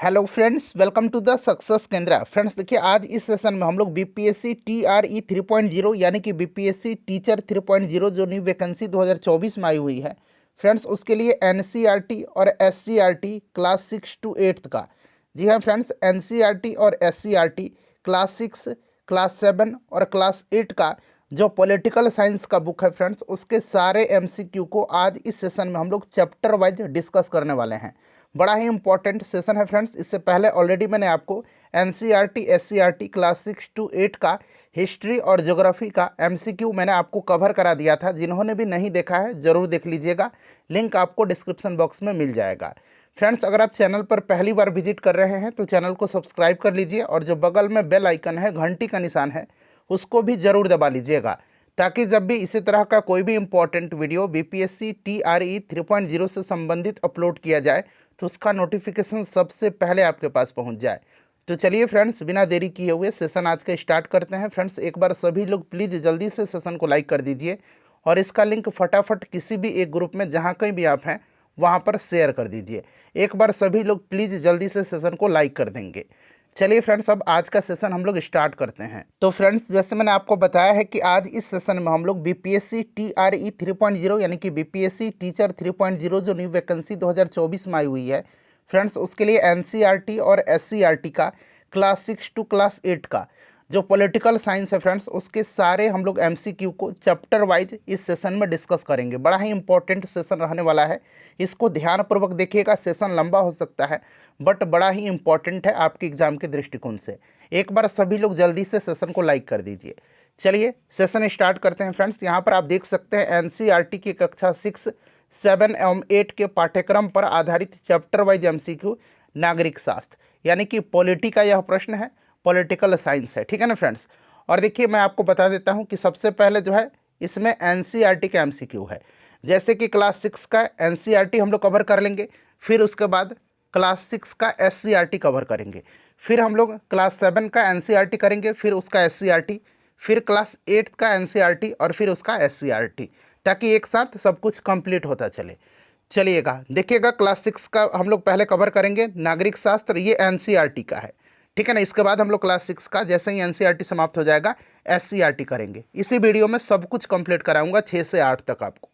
Hello friends, welcome to the success Kendra. Friends देखिए, आज इस सेशन में हम लोग बीपीएससी टीआरई 3.0 यानी कि बीपीएससी टीचर 3.0 जो न्यू वैकेंसी 2024 में आई हुई है फ्रेंड्स, उसके लिए एनसीईआरटी और एससीईआरटी क्लास 6 to 8 का। जी हाँ फ्रेंड्स, एनसीईआरटी और एससीईआरटी क्लास 6, क्लास 7 और क्लास 8 का जो पॉलिटिकल साइंस का बुक है फ्रेंड्स, उसके सारे एमसीक्यू को आज इस सेशन में हम लोग चैप्टर वाइज डिस्कस करने वाले हैं। बड़ा ही इंपॉर्टेंट सेशन है फ्रेंड्स। इससे पहले ऑलरेडी मैंने आपको एनसीईआरटी एससीईआरटी क्लास 6 to 8 का हिस्ट्री और ज्योग्राफी का एमसीक्यू मैंने आपको कवर करा दिया था। जिन्होंने भी नहीं देखा है ज़रूर देख लीजिएगा, लिंक आपको डिस्क्रिप्शन बॉक्स में मिल जाएगा। फ्रेंड्स, अगर आप चैनल पर पहली बार विजिट कर रहे हैं तो चैनल को सब्सक्राइब कर लीजिए और जो बगल में बेल आइकन है, घंटी का निशान है, उसको भी ज़रूर दबा लीजिएगा, ताकि जब भी इसी तरह का कोई भी इंपॉर्टेंट वीडियो बीपीएससी टीआरई 3.0 से संबंधित अपलोड किया जाए तो उसका नोटिफिकेशन सबसे पहले आपके पास पहुंच जाए। तो चलिए फ्रेंड्स, बिना देरी किए हुए सेशन आज का स्टार्ट करते हैं। फ्रेंड्स, एक बार सभी लोग प्लीज़ जल्दी से सेशन को लाइक कर दीजिए और इसका लिंक फटाफट किसी भी एक ग्रुप में जहां कहीं भी आप हैं वहां पर शेयर कर दीजिए। एक बार सभी लोग प्लीज़ जल्दी से सेशन को लाइक कर देंगे। चलिए फ्रेंड्स, अब आज का सेशन हम लोग स्टार्ट करते हैं। तो फ्रेंड्स, जैसे मैंने आपको बताया है कि आज इस सेशन में हम लोग बीपीएससी टीआरई 3.0 यानी कि बीपीएससी टीचर 3.0 जो न्यू वैकेंसी 2024 में आई हुई है फ्रेंड्स, उसके लिए एनसीईआरटी और एससीईआरटी का क्लास 6 to क्लास 8 का जो पॉलिटिकल साइंस है फ्रेंड्स, उसके सारे हम लोग एमसीक्यू को चैप्टर वाइज इस सेशन में डिस्कस करेंगे। बड़ा ही इंपॉर्टेंट सेशन रहने वाला है, इसको ध्यानपूर्वक देखिएगा। सेशन लंबा हो सकता है बट बड़ा ही इंपॉर्टेंट है आपके एग्जाम के दृष्टिकोण से। एक बार सभी लोग जल्दी से सेशन को लाइक कर दीजिए। चलिए सेशन स्टार्ट करते हैं फ्रेंड्स। यहाँ पर आप देख सकते हैं एनसीईआरटी की कक्षा 6, 7 एवं 8 के पाठ्यक्रम पर आधारित चैप्टर वाइज एमसीक्यू नागरिक शास्त्र यानी कि पॉलिटी का यह प्रश्न है, पॉलिटिकल साइंस है, ठीक है ना फ्रेंड्स। और देखिए, मैं आपको बता देता हूँ कि सबसे पहले जो है इसमें एनसीईआरटी का एमसीक्यू है। जैसे कि क्लास 6 का एनसीईआरटी हम लोग कवर कर लेंगे, फिर उसके बाद क्लास 6 का एससीईआरटी कवर करेंगे, फिर हम लोग क्लास 7 का एनसीईआरटी करेंगे, फिर उसका एससीईआरटी, फिर क्लास 8 का एनसीईआरटी और फिर उसका एससीईआरटी, ताकि एक साथ सब कुछ कंप्लीट होता चले। चलिएगा देखिएगा, क्लास 6 का हम लोग पहले कवर करेंगे नागरिक शास्त्र, ये एनसीईआरटी का है, ठीक है ना। इसके बाद हम लोग क्लास 6 का जैसे ही एनसीईआरटी समाप्त हो जाएगा एससीईआरटी करेंगे। इसी वीडियो में सब कुछ कंप्लीट कराऊंगा 6 से 8 तक आपको।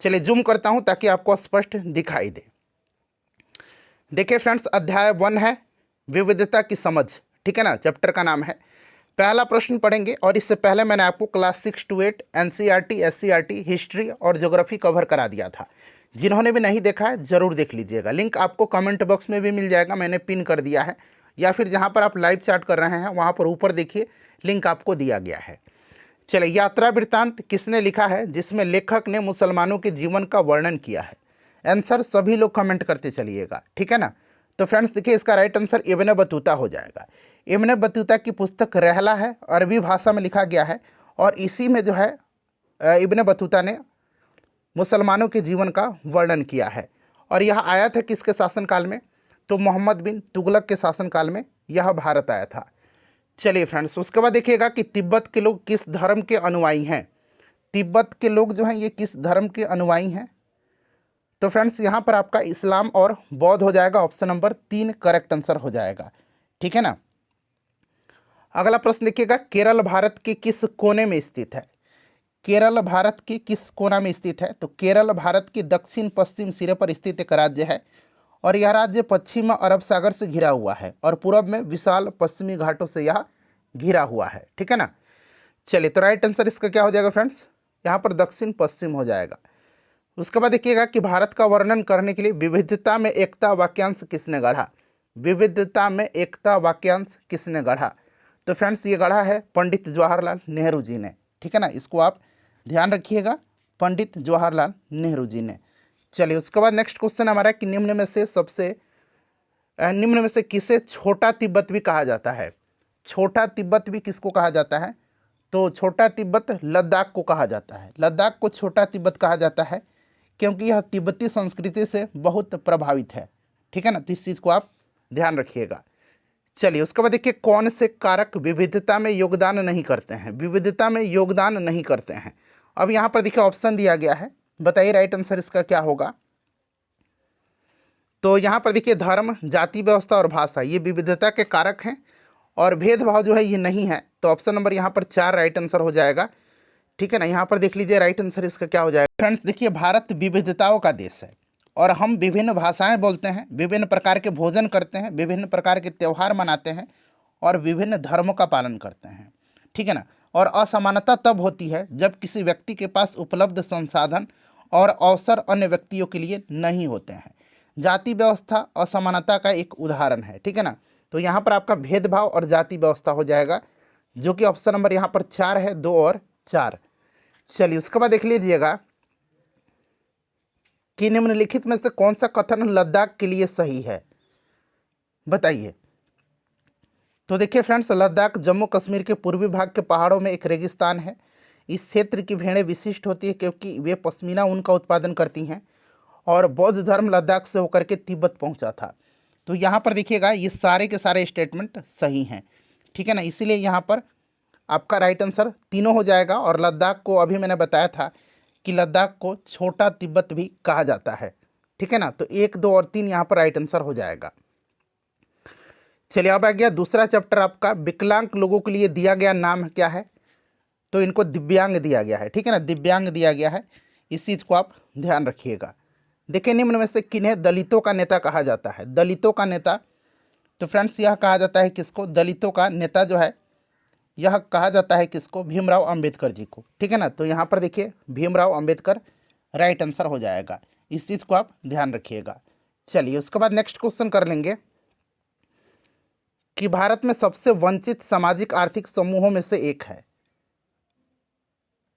चलिए जूम करता हूं ताकि आपको स्पष्ट दिखाई दे। देखिए फ्रेंड्स, अध्याय 1 है विविधता की समझ, ठीक है ना, चैप्टर का नाम है। पहला प्रश्न पढ़ेंगे और इससे पहले मैंने आपको class 6 to 8 NCERT SCERT history और ज्योग्राफी कवर करा दिया था। जिन्होंने भी नहीं देखा है ज़रूर देख लीजिएगा, लिंक आपको कमेंट बॉक्स में भी मिल जाएगा, मैंने पिन कर दिया है, या फिर जहाँ पर आप लाइव चैट कर रहे हैं वहाँ पर ऊपर देखिए लिंक आपको दिया गया है। चलिए, यात्रा वृत्तांत किसने लिखा है जिसमें लेखक ने मुसलमानों के जीवन का वर्णन किया है? आंसर सभी लोग कमेंट करते चलिएगा, ठीक है ना। तो फ्रेंड्स देखिए, इसका राइट आंसर इब्न बतूता हो जाएगा। इब्न बतूता की पुस्तक रहला है, अरबी भाषा में लिखा गया है और इसी में जो है इब्न बतूता ने मुसलमानों के जीवन का वर्णन किया है। और यह आया था किसके शासनकाल में? तो मोहम्मद बिन तुगलक के शासनकाल में यह भारत आया था। चलिए फ्रेंड्स, उसके बाद देखिएगा कि तिब्बत के लोग किस धर्म के अनुयायी हैं? तिब्बत के लोग जो हैं ये किस धर्म के अनुयायी हैं? तो फ्रेंड्स यहाँ पर आपका इस्लाम और बौद्ध हो जाएगा, ऑप्शन नंबर 3 करेक्ट आंसर हो जाएगा, ठीक है ना। अगला प्रश्न देखिएगा, केरल भारत के किस कोने में स्थित है? केरल भारत के किस कोना में स्थित है? तो केरल भारत के दक्षिण पश्चिम सिरे पर स्थित एक राज्य है और यह राज्य पश्चिम अरब सागर से घिरा हुआ है और पूरब में विशाल पश्चिमी घाटों से यह घिरा हुआ है, ठीक है ना। चलिए, तो राइट आंसर इसका क्या हो जाएगा फ्रेंड्स? यहाँ पर दक्षिण पश्चिम हो जाएगा। उसके बाद देखिएगा कि भारत का वर्णन करने के लिए विविधता में एकता वाक्यांश किसने गढ़ा? विविधता में एकता वाक्यांश किसने गढ़ा? तो फ्रेंड्स ये गढ़ा है पंडित जवाहरलाल नेहरू जी ने, ठीक है ना, इसको आप ध्यान रखिएगा, पंडित जवाहरलाल नेहरू जी ने। चलिए, उसके बाद नेक्स्ट क्वेश्चन हमारा कि निम्न में से किसे छोटा तिब्बत भी कहा जाता है? छोटा तिब्बत भी किसको कहा जाता है? तो छोटा तिब्बत लद्दाख को कहा जाता है। लद्दाख को छोटा तिब्बत कहा जाता है क्योंकि यह तिब्बती संस्कृति से बहुत प्रभावित है, ठीक है ना, तो इस चीज़ को आप ध्यान रखिएगा। चलिए, उसके बाद देखिए, कौन से कारक विविधता में योगदान नहीं करते हैं? विविधता में योगदान नहीं करते हैं। अब यहाँ पर देखिए ऑप्शन दिया गया है, बताइए राइट आंसर इसका क्या होगा? तो यहाँ पर देखिए धर्म, जाति व्यवस्था और भाषा ये विविधता के कारक हैं और भेदभाव जो है ये नहीं है। तो ऑप्शन नंबर यहाँ पर 4 राइट आंसर हो जाएगा। ठीक है ना, यहाँ पर देख लीजिए राइट आंसर इसका क्या हो जाएगा। फ्रेंड्स देखिए भारत विविधताओं का देश है और हम विभिन्न भाषाएं बोलते हैं, विभिन्न प्रकार के भोजन करते हैं, विभिन्न प्रकार के त्यौहार मनाते हैं और विभिन्न धर्मों का पालन करते हैं। ठीक है ना, और असमानता तब होती है जब किसी व्यक्ति के पास उपलब्ध संसाधन और अवसर अन्य व्यक्तियों के लिए नहीं होते हैं। जाति व्यवस्था असमानता का एक उदाहरण है। ठीक है ना, तो यहाँ पर आपका भेदभाव और जाति व्यवस्था हो जाएगा, जो कि ऑप्शन नंबर यहाँ पर 4 है, 2 और 4। चलिए उसके बाद देख लीजिएगा कि निम्नलिखित में से कौन सा कथन लद्दाख के लिए सही है, बताइए। तो देखिए फ्रेंड्स, लद्दाख जम्मू कश्मीर के पूर्वी भाग के पहाड़ों में एक रेगिस्तान है। इस क्षेत्र की भेड़ें विशिष्ट होती है क्योंकि वे पश्मीना ऊन का उत्पादन करती हैं और बौद्ध धर्म लद्दाख से होकर के तिब्बत पहुंचा था। तो यहाँ पर देखिएगा ये सारे के सारे स्टेटमेंट सही हैं। ठीक है ना, इसीलिए यहाँ पर आपका राइट आंसर तीनों हो जाएगा। और लद्दाख को अभी मैंने बताया था कि लद्दाख को छोटा तिब्बत भी कहा जाता है। ठीक है ना, तो 1, 2 और 3 यहाँ पर राइट आंसर हो जाएगा। चलिए अब आ गया दूसरा चैप्टर आपका, विकलांग लोगों के लिए दिया गया नाम क्या है। तो इनको दिव्यांग दिया गया है। ठीक है ना, दिव्यांग दिया गया है, इस चीज़ को आप ध्यान रखिएगा। देखिए निम्न में से किन्हें दलितों का नेता कहा जाता है। दलितों का नेता, तो फ्रेंड्स यह कहा जाता है किसको, दलितों का नेता जो है यह कहा जाता है किसको, भीमराव अंबेडकर जी को। ठीक है ना, तो यहाँ पर देखिए भीमराव अंबेडकर राइट आंसर हो जाएगा, इस चीज़ को आप ध्यान रखिएगा। चलिए उसके बाद नेक्स्ट क्वेश्चन कर लेंगे कि भारत में सबसे वंचित सामाजिक आर्थिक समूहों में से एक है,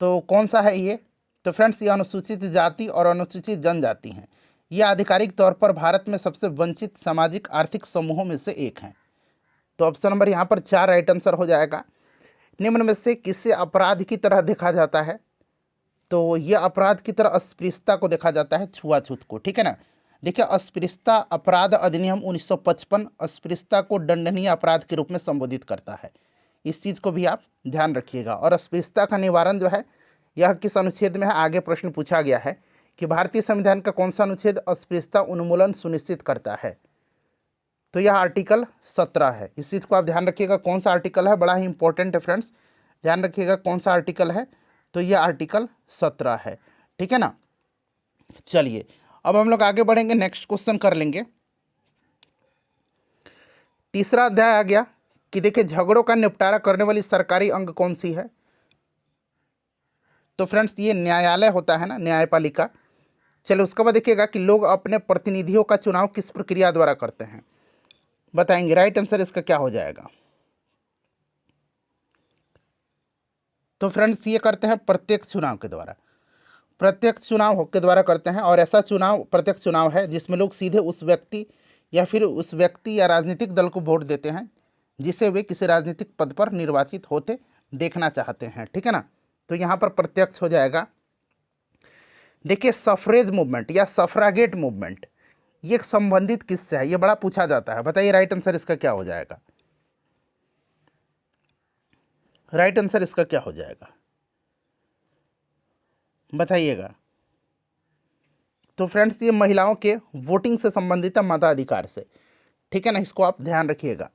तो कौन सा है ये। तो फ्रेंड्स ये अनुसूचित जाति और अनुसूचित जनजाति हैं। ये आधिकारिक तौर पर भारत में सबसे वंचित सामाजिक आर्थिक समूहों में से एक हैं। तो ऑप्शन नंबर यहाँ पर 4 राइट आंसर हो जाएगा। निम्न में से किसे अपराध की तरह देखा जाता है। तो ये अपराध की तरह अस्पृश्यता को देखा जाता है, छुआछूत को। ठीक है ना, देखिए अस्पृश्यता अपराध अधिनियम 1955 अस्पृश्यता को दंडनीय अपराध के रूप में संबोधित करता है, इस चीज़ को भी आप ध्यान रखिएगा। और अस्पृश्यता का निवारण जो है यह किस अनुच्छेद में है, आगे प्रश्न पूछा गया है कि भारतीय संविधान का कौन सा अनुच्छेद अस्पृश्यता उन्मूलन सुनिश्चित करता है। तो यह आर्टिकल 17 है, इस चीज़ को आप ध्यान रखिएगा। कौन सा आर्टिकल है, बड़ा ही इंपॉर्टेंट है फ्रेंड्स, ध्यान रखिएगा कौन सा आर्टिकल है। तो यह आर्टिकल 17 है। ठीक है ना, चलिए अब हम लोग आगे बढ़ेंगे, नेक्स्ट क्वेश्चन कर लेंगे। तीसरा अध्याय आ गया कि देखिए झगड़ों का निपटारा करने वाली सरकारी अंग कौन सी है। तो फ्रेंड्स ये न्यायालय होता है ना, न्यायपालिका। चलिए उसके बाद देखिएगा कि लोग अपने प्रतिनिधियों का चुनाव किस प्रक्रिया द्वारा करते हैं, बताएंगे। राइट आंसर इसका क्या हो जाएगा। तो फ्रेंड्स ये करते हैं प्रत्यक्ष चुनाव के द्वारा, प्रत्यक्ष चुनाव के द्वारा करते हैं। और ऐसा चुनाव प्रत्यक्ष चुनाव है जिसमें लोग सीधे उस व्यक्ति या फिर उस व्यक्ति या राजनीतिक दल को वोट देते हैं जिसे वे किसी राजनीतिक पद पर निर्वाचित होते देखना चाहते हैं। ठीक है ना, तो यहाँ पर प्रत्यक्ष हो जाएगा। देखिए सफरेज मूवमेंट या सफरागेट मूवमेंट ये संबंधित किससे है, ये बड़ा पूछा जाता है, बताइए राइट आंसर इसका क्या हो जाएगा। राइट आंसर इसका क्या हो जाएगा, बताइएगा। तो फ्रेंड्स ये महिलाओं के वोटिंग से संबंधित है, मताधिकार से। ठीक है ना, इसको आप ध्यान रखिएगा।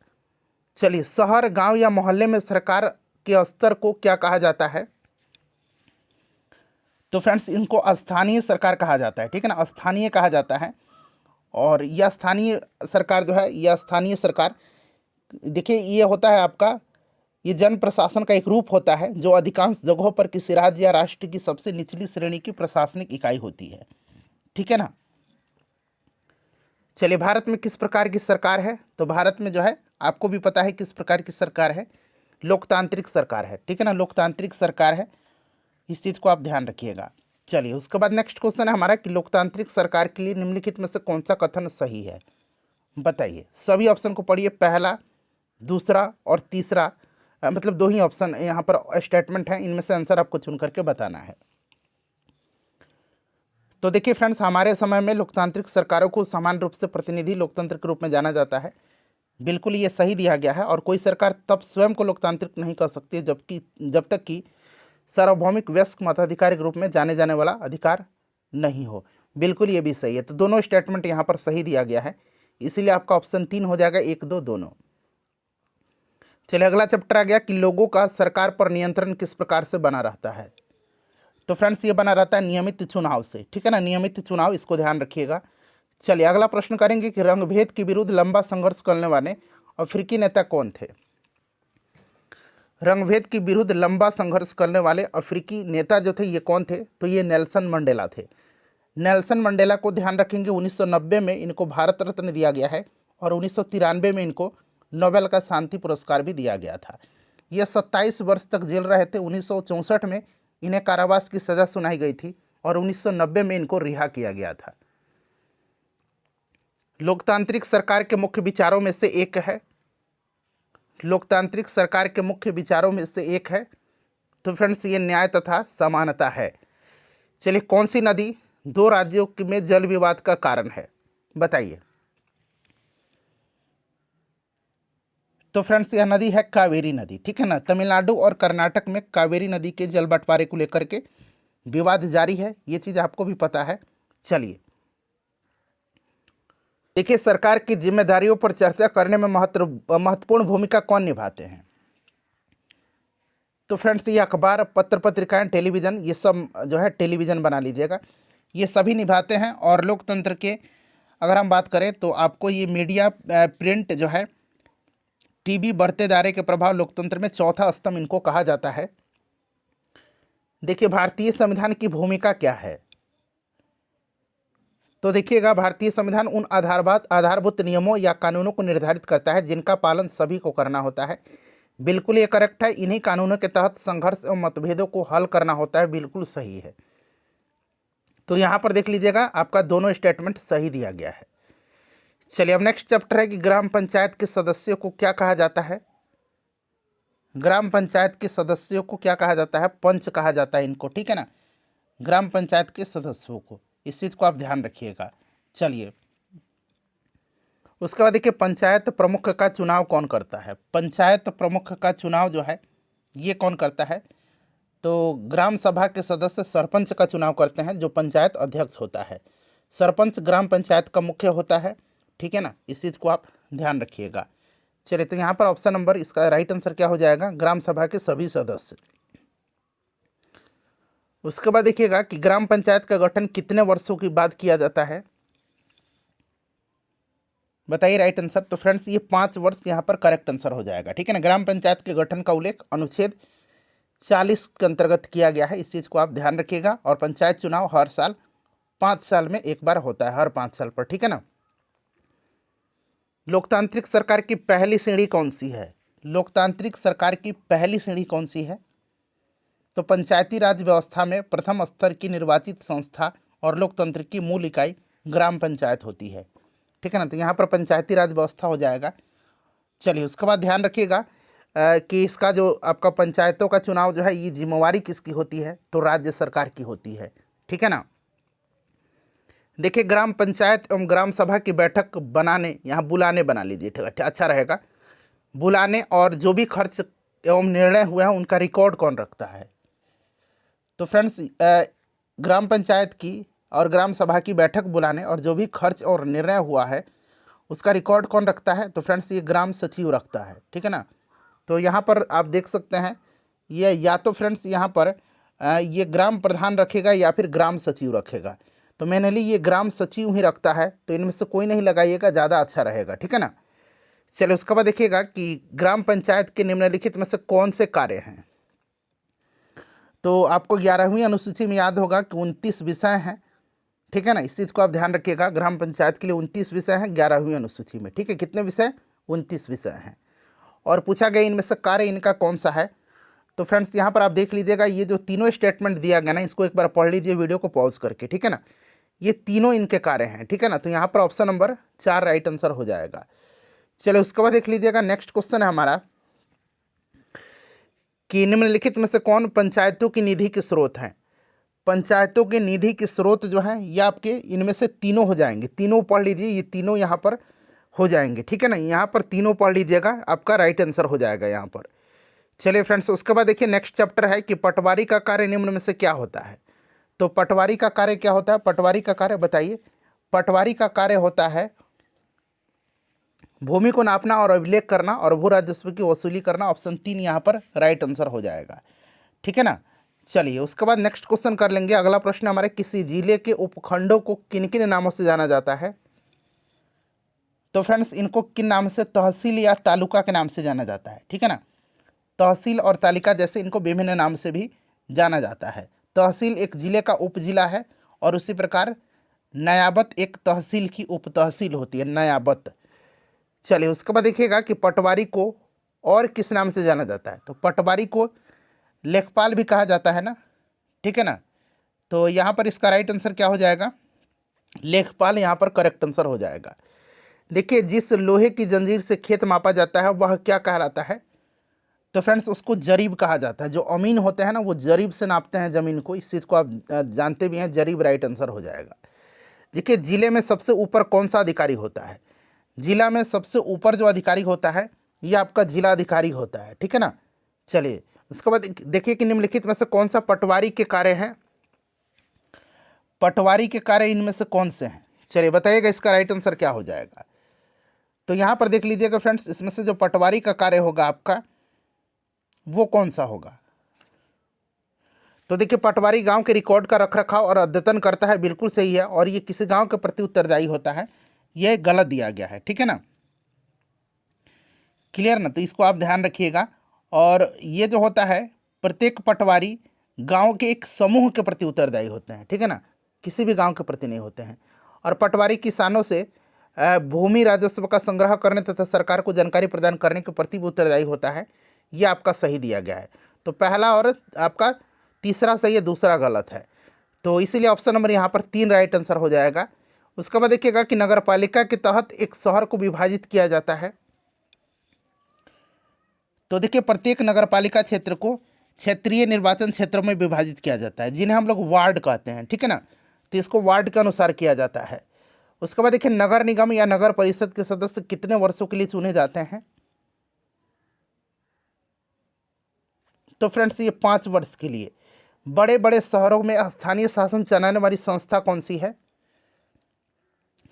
चलिए शहर गांव या मोहल्ले में सरकार के स्तर को क्या कहा जाता है। तो फ्रेंड्स इनको स्थानीय सरकार कहा जाता है। ठीक है ना, स्थानीय कहा जाता है। और यह स्थानीय सरकार जो है, यह स्थानीय सरकार देखिए ये होता है आपका, ये जन प्रशासन का एक रूप होता है जो अधिकांश जगहों पर किसी राज्य या राष्ट्र की सबसे निचली श्रेणी की प्रशासनिक इकाई होती है। ठीक है ना, चलिए भारत में किस प्रकार की सरकार है। तो भारत में जो है आपको भी पता है किस प्रकार की सरकार है, लोकतांत्रिक सरकार है। ठीक है ना, लोकतांत्रिक सरकार है, इस चीज़ को आप ध्यान रखिएगा। चलिए उसके बाद नेक्स्ट क्वेश्चन है हमारा कि लोकतांत्रिक सरकार के लिए निम्नलिखित में से कौन सा कथन सही है, बताइए। सभी ऑप्शन को पढ़िए, पहला, दूसरा और तीसरा, मतलब 2 ही ऑप्शन यहाँ पर स्टेटमेंट हैं, इनमें से आंसर आपको चुन करके बताना है। तो देखिए फ्रेंड्स हमारे समय में लोकतांत्रिक सरकारों को समान रूप से प्रतिनिधि लोकतंत्र के रूप में जाना जाता है, बिल्कुल ये सही दिया गया है। और कोई सरकार तब स्वयं को लोकतांत्रिक नहीं कह सकती है जब तक कि सार्वभौमिक वयस्क मताधिकार के रूप में जाने जाने वाला अधिकार नहीं हो। बिल्कुल ये भी सही है। तो दोनों स्टेटमेंट यहाँ पर सही दिया गया है, इसीलिए आपका ऑप्शन 3 हो जाएगा, 1, 2 दोनों। चलिए अगला चैप्टर आ गया कि लोगों का सरकार पर नियंत्रण किस प्रकार से बना रहता है। तो फ्रेंड्स ये बना रहता है नियमित चुनाव से, ठीक है ना, नियमित चुनाव, इसको ध्यान रखिएगा। चलिए अगला प्रश्न करेंगे कि रंगभेद के विरुद्ध लंबा संघर्ष करने वाले अफ्रीकी नेता कौन थे। रंगभेद के विरुद्ध लंबा संघर्ष करने वाले अफ्रीकी नेता जो थे ये कौन थे, तो ये नेल्सन मंडेला थे। नेल्सन मंडेला को ध्यान रखेंगे 1990 में इनको भारत रत्न दिया गया है और 1993 में इनको नोबेल का शांति पुरस्कार भी दिया गया था। ये 27 वर्ष तक जेल रहे थे। 1964 में इन्हें कारावास की सज़ा सुनाई गई थी और 1990 में इनको रिहा किया गया था। लोकतांत्रिक सरकार के मुख्य विचारों में से एक है, लोकतांत्रिक सरकार के मुख्य विचारों में से एक है, तो फ्रेंड्स ये न्याय तथा समानता है। चलिए कौन सी नदी 2 राज्यों में जल विवाद का कारण है, बताइए। तो फ्रेंड्स यह नदी है कावेरी नदी, ठीक है ना। तमिलनाडु और कर्नाटक में कावेरी नदी के जल बंटवारे को लेकर के विवाद जारी है, ये चीज़ आपको भी पता है। चलिए देखिए, सरकार की जिम्मेदारियों पर चर्चा करने में महत्वपूर्ण भूमिका कौन निभाते हैं। तो फ्रेंड्स ये अखबार, पत्र पत्रिकाएं, टेलीविज़न, ये सब जो है टेलीविज़न बना लीजिएगा, ये सभी निभाते हैं। और लोकतंत्र के अगर हम बात करें तो आपको ये मीडिया, प्रिंट जो है, टीवी, बढ़ते दायरे के प्रभाव लोकतंत्र में चौथा स्तंभ इनको कहा जाता है। देखिए भारतीय संविधान की भूमिका क्या है, तो देखिएगा भारतीय संविधान उन आधारभूत नियमों या कानूनों को निर्धारित करता है जिनका पालन सभी को करना होता है। बिल्कुल ये करेक्ट है। इन्हीं कानूनों के तहत संघर्ष एवं मतभेदों को हल करना होता है, बिल्कुल सही है। तो यहाँ पर देख लीजिएगा आपका दोनों स्टेटमेंट सही दिया गया है। चलिए अब नेक्स्ट चैप्टर है कि ग्राम पंचायत के सदस्यों को क्या कहा जाता है। ग्राम पंचायत के सदस्यों को क्या कहा जाता है, पंच कहा जाता है इनको, ठीक है ना, ग्राम पंचायत के सदस्यों को, इस चीज़ को आप ध्यान रखिएगा। चलिए उसके बाद देखिए पंचायत प्रमुख का चुनाव कौन करता है। पंचायत प्रमुख का चुनाव जो है ये कौन करता है, तो ग्राम सभा के सदस्य सरपंच का चुनाव करते हैं, जो पंचायत अध्यक्ष होता है। सरपंच ग्राम पंचायत का मुख्य होता है, ठीक है ना, इस चीज़ को आप ध्यान रखिएगा। चलिए तो यहाँ पर ऑप्शन नंबर, इसका राइट आंसर क्या हो जाएगा, ग्राम सभा के सभी सदस्य। उसके बाद देखिएगा कि ग्राम पंचायत का गठन कितने वर्षों के बाद किया जाता है, बताइए राइट आंसर। तो फ्रेंड्स ये 5 वर्ष यहाँ पर करेक्ट आंसर हो जाएगा, ठीक है ना। ग्राम पंचायत के गठन का उल्लेख अनुच्छेद 40 के अंतर्गत किया गया है, इस चीज़ को आप ध्यान रखिएगा। और पंचायत चुनाव हर साल 5 साल में एक बार होता है, हर 5 साल पर, ठीक है ना। लोकतांत्रिक सरकार की पहली श्रेणी कौन सी है, लोकतांत्रिक सरकार की पहली श्रेणी कौन सी है, तो पंचायती राज व्यवस्था में प्रथम स्तर की निर्वाचित संस्था और लोकतंत्र की मूल इकाई ग्राम पंचायत होती है, ठीक है ना। तो यहाँ पर पंचायती राज व्यवस्था हो जाएगा। चलिए उसके बाद ध्यान रखिएगा कि इसका जो आपका पंचायतों का चुनाव जो है ये जिम्मेवारी किसकी होती है, तो राज्य सरकार की होती है, ठीक है ना। देखिए ग्राम पंचायत एवं ग्राम सभा की बैठक बनाने, यहाँ बुलाने बना लीजिए, ठीक अच्छा रहेगा, बुलाने, और जो भी खर्च एवं निर्णय हुए हैं उनका रिकॉर्ड कौन रखता है। तो फ्रेंड्स ग्राम पंचायत की और ग्राम सभा की बैठक बुलाने और जो भी खर्च और निर्णय हुआ है उसका रिकॉर्ड कौन रखता है, तो फ्रेंड्स ये ग्राम सचिव रखता है, ठीक है ना। तो यहाँ पर आप देख सकते हैं ये या तो फ्रेंड्स यहाँ पर ये ग्राम प्रधान रखेगा या फिर ग्राम सचिव रखेगा। तो मेनली ये ग्राम सचिव ही रखता है, तो इनमें से कोई नहीं लगाइएगा, ज़्यादा अच्छा रहेगा, ठीक है ना। चलिए उसके बाद देखिएगा कि ग्राम पंचायत के निम्नलिखित में से कौन से कार्य हैं। तो आपको 11वीं अनुसूची में याद होगा कि 29 विषय हैं, ठीक है ना, इस चीज़ को आप ध्यान रखिएगा। ग्राम पंचायत के लिए 29 विषय हैं 11वीं अनुसूची में, ठीक है। कितने विषय, 29 विषय हैं। और पूछा गया इनमें से कार्य इनका कौन सा है। तो फ्रेंड्स यहाँ पर आप देख लीजिएगा, ये जो तीनों स्टेटमेंट दिया गया ना, इसको एक बार पढ़ लीजिए वीडियो को पॉज करके, ठीक है ना। ये तीनों इनके कार्य हैं, ठीक है ना। तो यहाँ पर ऑप्शन नंबर 4 राइट आंसर हो जाएगा। चलिए उसके बाद देख लीजिएगा, नेक्स्ट क्वेश्चन है हमारा कि निम्नलिखित में से कौन पंचायतों की निधि के स्रोत हैं। पंचायतों के निधि के स्रोत जो हैं ये आपके इनमें से तीनों हो जाएंगे, तीनों पढ़ लीजिए, ये तीनों यहाँ पर हो जाएंगे, ठीक है ना। यहाँ पर तीनों पढ़ लीजिएगा, आपका राइट आंसर हो जाएगा यहाँ पर। चलिए फ्रेंड्स उसके बाद देखिए नेक्स्ट चैप्टर है कि पटवारी का कार्य निम्न में से क्या होता है। तो पटवारी का कार्य क्या होता है? पटवारी का कार्य बताइए। पटवारी का कार्य होता है भूमि को नापना और अभिलेख करना और भू राजस्व की वसूली करना। ऑप्शन 3 यहाँ पर राइट आंसर हो जाएगा, ठीक है ना। चलिए उसके बाद नेक्स्ट क्वेश्चन कर लेंगे। अगला प्रश्न हमारे, किसी जिले के उपखंडों को किन किन नामों से जाना जाता है? तो फ्रेंड्स इनको किन नाम से? तहसील या तालुका के नाम से जाना जाता है, ठीक है ना। तहसील और तालिका जैसे इनको विभिन्न नाम से भी जाना जाता है। तहसील एक जिले का उपजिला है और उसी प्रकार नयाबत एक तहसील की उप तहसील होती है, नयाबत। चलिए उसके बाद देखिएगा कि पटवारी को और किस नाम से जाना जाता है? तो पटवारी को लेखपाल भी कहा जाता है ना, ठीक है ना। तो यहाँ पर इसका राइट आंसर क्या हो जाएगा? लेखपाल यहाँ पर करेक्ट आंसर हो जाएगा। देखिए जिस लोहे की जंजीर से खेत मापा जाता है वह क्या कहलाता है? तो फ्रेंड्स उसको जरीब कहा जाता है। जो अमीन होते हैं ना वो जरीब से नापते हैं ज़मीन को, इस चीज़ को आप जानते भी हैं, जरीब राइट आंसर हो जाएगा। देखिए जिले में सबसे ऊपर कौन सा अधिकारी होता है? जिला में सबसे ऊपर जो अधिकारी होता है ये आपका जिला अधिकारी होता है, ठीक है ना। चलिए उसके बाद देखिए कि निम्नलिखित में से कौन सा पटवारी के कार्य हैं? पटवारी के कार्य इनमें से कौन से हैं? चलिए बताइएगा इसका राइट आंसर क्या हो जाएगा। तो यहाँ पर देख लीजिएगा फ्रेंड्स, इसमें से जो पटवारी का कार्य होगा आपका वो कौन सा होगा? तो देखिए पटवारी गांव के रिकॉर्ड का रखरखाव और अद्यतन करता है, बिल्कुल सही है। और ये किसी गांव के प्रति उत्तरदायी होता है, ये गलत दिया गया है, ठीक है ना। क्लियर ना, तो इसको आप ध्यान रखिएगा। और ये जो होता है प्रत्येक पटवारी गांव के एक समूह के प्रति उत्तरदायी होते हैं, ठीक है ना, किसी भी गांव के प्रति नहीं होते हैं। और पटवारी किसानों से भूमि राजस्व का संग्रह करने तथा सरकार को जानकारी प्रदान करने के प्रति भी उत्तरदायी होता है। ये आपका सही दिया गया है। तो पहला और आपका तीसरा सही है, दूसरा गलत है। तो इसीलिए ऑप्शन नंबर यहाँ पर 3 राइट आंसर हो जाएगा। उसके बाद देखिएगा कि नगर पालिका के तहत एक शहर को विभाजित किया जाता है। तो देखिए प्रत्येक नगर पालिका क्षेत्र को क्षेत्रीय निर्वाचन क्षेत्रों में विभाजित किया जाता है, जिन्हें हम लोग वार्ड कहते हैं, ठीक है ना। तो इसको वार्ड के अनुसार किया जाता है। उसके बाद देखिए नगर निगम या नगर परिषद के सदस्य कितने वर्षों के लिए चुने जाते हैं? तो फ्रेंड्स ये 5 वर्ष के लिए। बड़े बड़े शहरों में स्थानीय शासन चलाने वाली संस्था कौन सी है?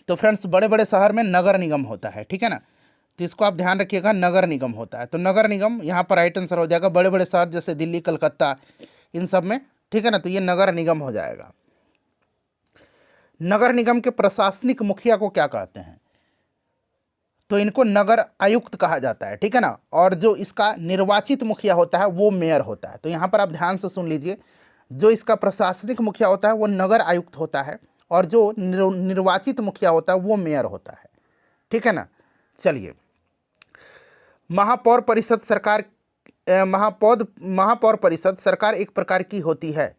तो फ्रेंड्स बड़े बड़े शहर में नगर निगम होता है, ठीक है ना। तो इसको आप ध्यान रखिएगा, नगर निगम होता है। तो नगर निगम यहाँ पर राइट आंसर हो जाएगा। बड़े बड़े शहर जैसे दिल्ली, कलकत्ता, इन सब में, ठीक है ना। तो ये नगर निगम हो जाएगा। नगर निगम के प्रशासनिक मुखिया को क्या कहते हैं? तो इनको नगर आयुक्त कहा जाता है, ठीक है ना। और जो इसका निर्वाचित मुखिया होता है वो मेयर होता है। तो यहाँ पर आप ध्यान से सुन लीजिए, जो इसका प्रशासनिक मुखिया होता है वो नगर आयुक्त होता है और जो निर्वाचित मुखिया होता है वो मेयर होता है, ठीक है ना। चलिए महापौर परिषद सरकार महापौर परिषद सरकार एक प्रकार की होती है,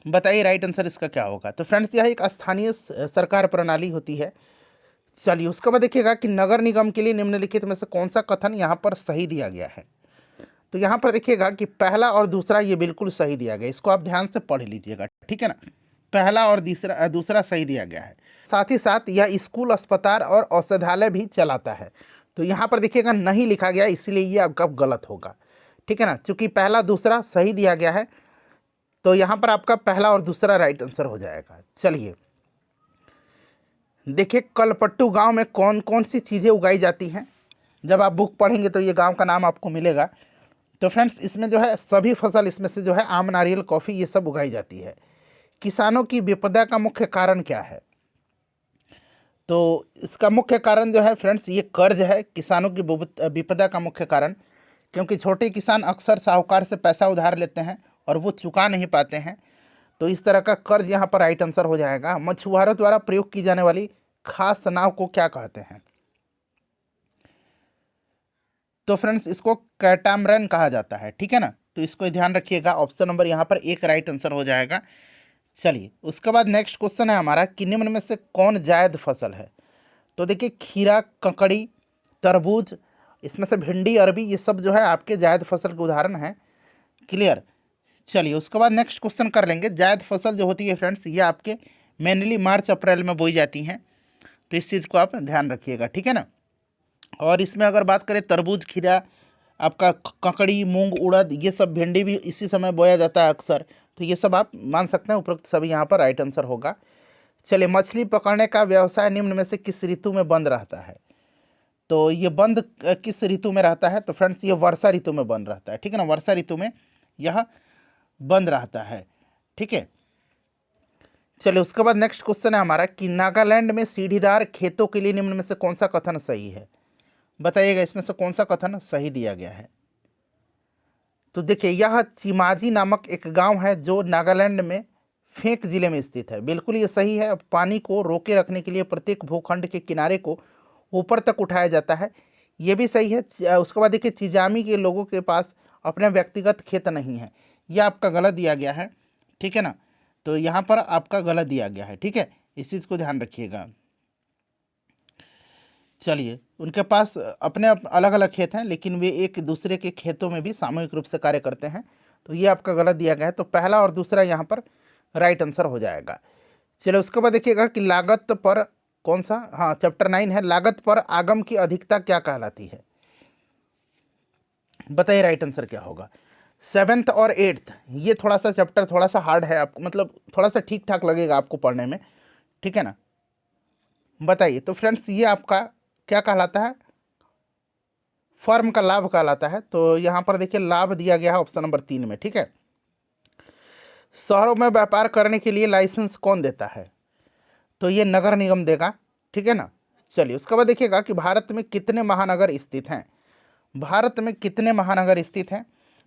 बताइए राइट आंसर इसका क्या होगा। तो फ्रेंड्स यह एक स्थानीय सरकार प्रणाली होती है। चलिए उसके बाद देखिएगा कि नगर निगम के लिए निम्नलिखित में से कौन सा कथन यहाँ पर सही दिया गया है? तो यहाँ पर देखिएगा कि पहला और दूसरा ये बिल्कुल सही दिया गया, इसको आप ध्यान से पढ़ लीजिएगा, ठीक है ना। पहला और दूसरा सही दिया गया है। साथ ही साथ यह स्कूल, अस्पताल और औषधालय भी चलाता है। तो यहाँ पर देखिएगा नहीं लिखा गया, इसलिए ये आपका गलत होगा, ठीक है ना। चूँकि पहला दूसरा सही दिया गया है तो यहाँ पर आपका पहला और दूसरा राइट आंसर हो जाएगा। चलिए देखिए कलपट्टू गांव में कौन कौन सी चीज़ें उगाई जाती हैं? जब आप बुक पढ़ेंगे तो ये गांव का नाम आपको मिलेगा। तो फ्रेंड्स इसमें जो है सभी फसल, इसमें से जो है आम, नारियल, कॉफ़ी, ये सब उगाई जाती है। किसानों की विपदा का मुख्य कारण क्या है? तो इसका मुख्य कारण जो है फ्रेंड्स ये कर्ज है, किसानों की विपदा का मुख्य कारण। क्योंकि छोटे किसान अक्सर साहूकार से पैसा उधार लेते हैं और वो चुका नहीं पाते हैं। तो इस तरह का कर्ज यहाँ पर राइट आंसर हो जाएगा। मछुआरों द्वारा प्रयोग की जाने वाली खास नाव को क्या कहते हैं? तो फ्रेंड्स इसको कैटामरन कहा जाता है, ठीक है ना। तो इसको ध्यान रखिएगा, ऑप्शन नंबर यहाँ पर 1 राइट आंसर हो जाएगा। चलिए उसके बाद नेक्स्ट क्वेश्चन है हमारा कि निम्न में से कौन जायद फसल है? तो देखिए खीरा, ककड़ी, तरबूज, इसमें से भिंडी, अरबी, ये सब जो है आपके जायद फसल के उदाहरण हैं। क्लियर। चलिए उसके बाद नेक्स्ट क्वेश्चन कर लेंगे। जायद फसल जो होती है फ्रेंड्स ये आपके मेनली मार्च अप्रैल में बोई जाती हैं। तो इस चीज़ को आप ध्यान रखिएगा, ठीक है ना। और इसमें अगर बात करें तरबूज, खीरा, आपका ककड़ी, मूंग, उड़द, ये सब, भिंडी भी इसी समय बोया जाता है अक्सर। तो ये सब आप मान सकते हैं, उपरोक्त सभी यहाँ पर राइट आंसर होगा। चलिए, मछली पकड़ने का व्यवसाय निम्न में से किस ऋतु में बंद रहता है? तो ये बंद किस ऋतु में रहता है? तो फ्रेंड्स ये वर्षा ऋतु में बंद रहता है, ठीक है ना, वर्षा ऋतु में यह बंद रहता है, ठीक है। चलिए, उसके बाद नेक्स्ट क्वेश्चन है हमारा कि नागालैंड में सीढ़ीदार खेतों के लिए निम्न में से कौन सा कथन सही है? बताइएगा, इसमें से कौन सा कथन सही दिया गया है? तो देखिए, यह चिमाजी नामक एक गांव है जो नागालैंड में फेक जिले में स्थित है। बिल्कुल ये सही है। अब पानी को रोके रखने के लिए प्रत्येक भूखंड के किनारे को ऊपर तक उठाया जाता है, ये भी सही है। उसके बाद देखिए, चिजामी के लोगों के पास अपने व्यक्तिगत खेत नहीं है, यह आपका गलत दिया गया है, ठीक है ना। तो यहाँ पर आपका गलत दिया गया है, ठीक है, इस चीज़ को ध्यान रखिएगा। चलिए, उनके पास अपने अलग अलग खेत हैं, लेकिन वे एक दूसरे के खेतों में भी सामूहिक रूप से कार्य करते हैं, तो ये आपका गलत दिया गया है। तो पहला और दूसरा यहाँ पर राइट आंसर हो जाएगा। चलिए, उसके बाद देखिएगा कि लागत पर कौन सा, हाँ चैप्टर 9 है, लागत पर आगम की अधिकता क्या कहलाती है? बताइए राइट आंसर क्या होगा? 7th और 8th, ये थोड़ा सा चैप्टर थोड़ा सा हार्ड है आपको, मतलब थोड़ा सा ठीक ठाक लगेगा आपको पढ़ने में, ठीक है ना। बताइए, तो फ्रेंड्स ये आपका क्या कहलाता है? फर्म का लाभ कहलाता है। तो यहाँ पर देखिए, लाभ दिया गया है ऑप्शन नंबर 3 में, ठीक है। शहरों में व्यापार करने के लिए लाइसेंस कौन देता है? तो ये नगर निगम देगा, ठीक है ना। चलिए, उसके बाद देखिएगा कि भारत में कितने महानगर स्थित हैं? भारत में कितने महानगर स्थित हैं?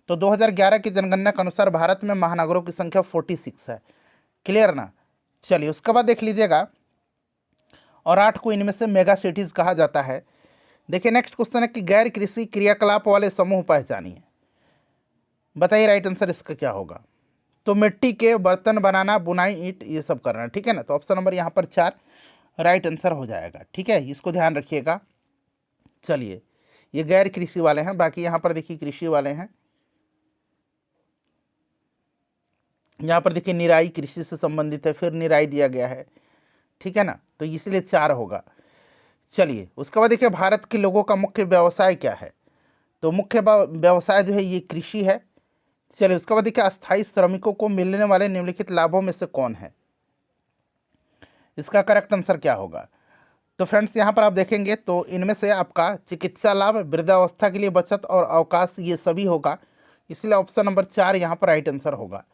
तो 2011 की जनगणना के अनुसार भारत में महानगरों की संख्या 46 है। क्लियर ना? चलिए, उसके बाद देख लीजिएगा, और 8 को इनमें से मेगा सिटीज़ कहा जाता है। देखिए, नेक्स्ट क्वेश्चन है कि गैर कृषि क्रियाकलाप वाले समूह पहचानिए। बताइए राइट आंसर इसका क्या होगा? तो मिट्टी के बर्तन बनाना, बुनाई, ईंट, ये सब करना, ठीक है ना। तो ऑप्शन नंबर यहाँ पर 4 राइट आंसर हो जाएगा, ठीक है, इसको ध्यान रखिएगा। चलिए, ये गैर कृषि वाले हैं, बाकी यहाँ पर देखिए कृषि वाले हैं। यहाँ पर देखिए निराई कृषि से संबंधित है, फिर निराई दिया गया है, ठीक है ना, तो इसलिए 4 होगा। चलिए, उसके बाद देखिए, भारत के लोगों का मुख्य व्यवसाय क्या है? तो मुख्य व्यवसाय जो है ये कृषि है। चलिए, उसके बाद देखिए, अस्थायी श्रमिकों को मिलने वाले निम्नलिखित लाभों में से कौन है? इसका करेक्ट आंसर क्या होगा? तो फ्रेंड्स यहाँ पर आप देखेंगे तो इनमें से आपका चिकित्सा लाभ, वृद्धावस्था के लिए बचत और अवकाश, ये सभी होगा, इसलिए ऑप्शन नंबर 4 यहाँ पर राइट आंसर होगा।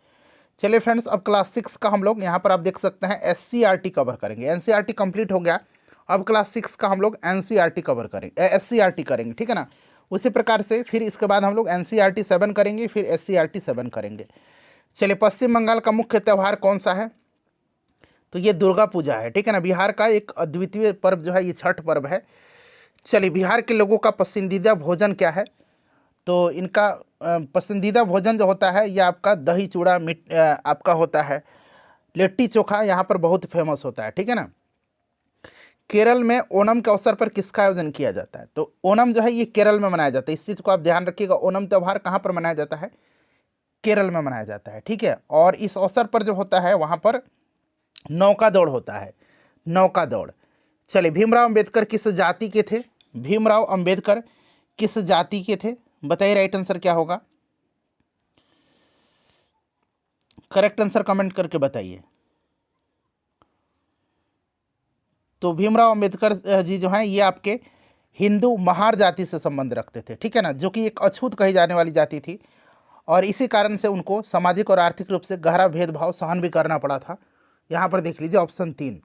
चलिए फ्रेंड्स, अब क्लास 6 का हम लोग यहाँ पर आप देख सकते हैं SCRT कवर करेंगे। NCERT कंप्लीट हो गया, अब क्लास 6 का हम लोग NCERT कवर करेंगे, SCRT करेंगे, ठीक है ना। उसी प्रकार से फिर इसके बाद हम लोग NCERT 7 करेंगे, फिर SCRT 7 करेंगे। चलिए, पश्चिम बंगाल का मुख्य त्यौहार कौन सा है? तो ये दुर्गा पूजा है, ठीक है ना। बिहार का एक अद्वितीय पर्व जो है ये छठ पर्व है। चलिए, बिहार के लोगों का पसंदीदा भोजन क्या है? तो इनका पसंदीदा भोजन जो होता है ये आपका दही चूड़ा आपका होता है, लिट्टी चोखा यहाँ पर बहुत फेमस होता है, ठीक है ना। केरल में ओणम के अवसर पर किसका आयोजन किया जाता है? तो ओणम जो है ये केरल में मनाया जाता है, इस चीज़ को आप ध्यान रखिएगा। ओणम त्यौहार कहाँ पर मनाया जाता है? केरल में मनाया जाता है, ठीक है। और इस अवसर पर जो होता है वहाँ पर नौका दौड़ होता है, नौका दौड़। चलिए, भीमराव अंबेडकर किस जाति के थे? भीमराव अंबेडकर किस जाति के थे? बताइए राइट आंसर क्या होगा? करेक्ट आंसर कमेंट करके बताइए। तो भीमराव अंबेडकर जी जो हैं ये आपके हिंदू महार जाति से संबंध रखते थे, ठीक है ना, जो कि एक अछूत कही जाने वाली जाति थी, और इसी कारण से उनको सामाजिक और आर्थिक रूप से गहरा भेदभाव सहन भी करना पड़ा था। यहाँ पर देख लीजिए ऑप्शन 3।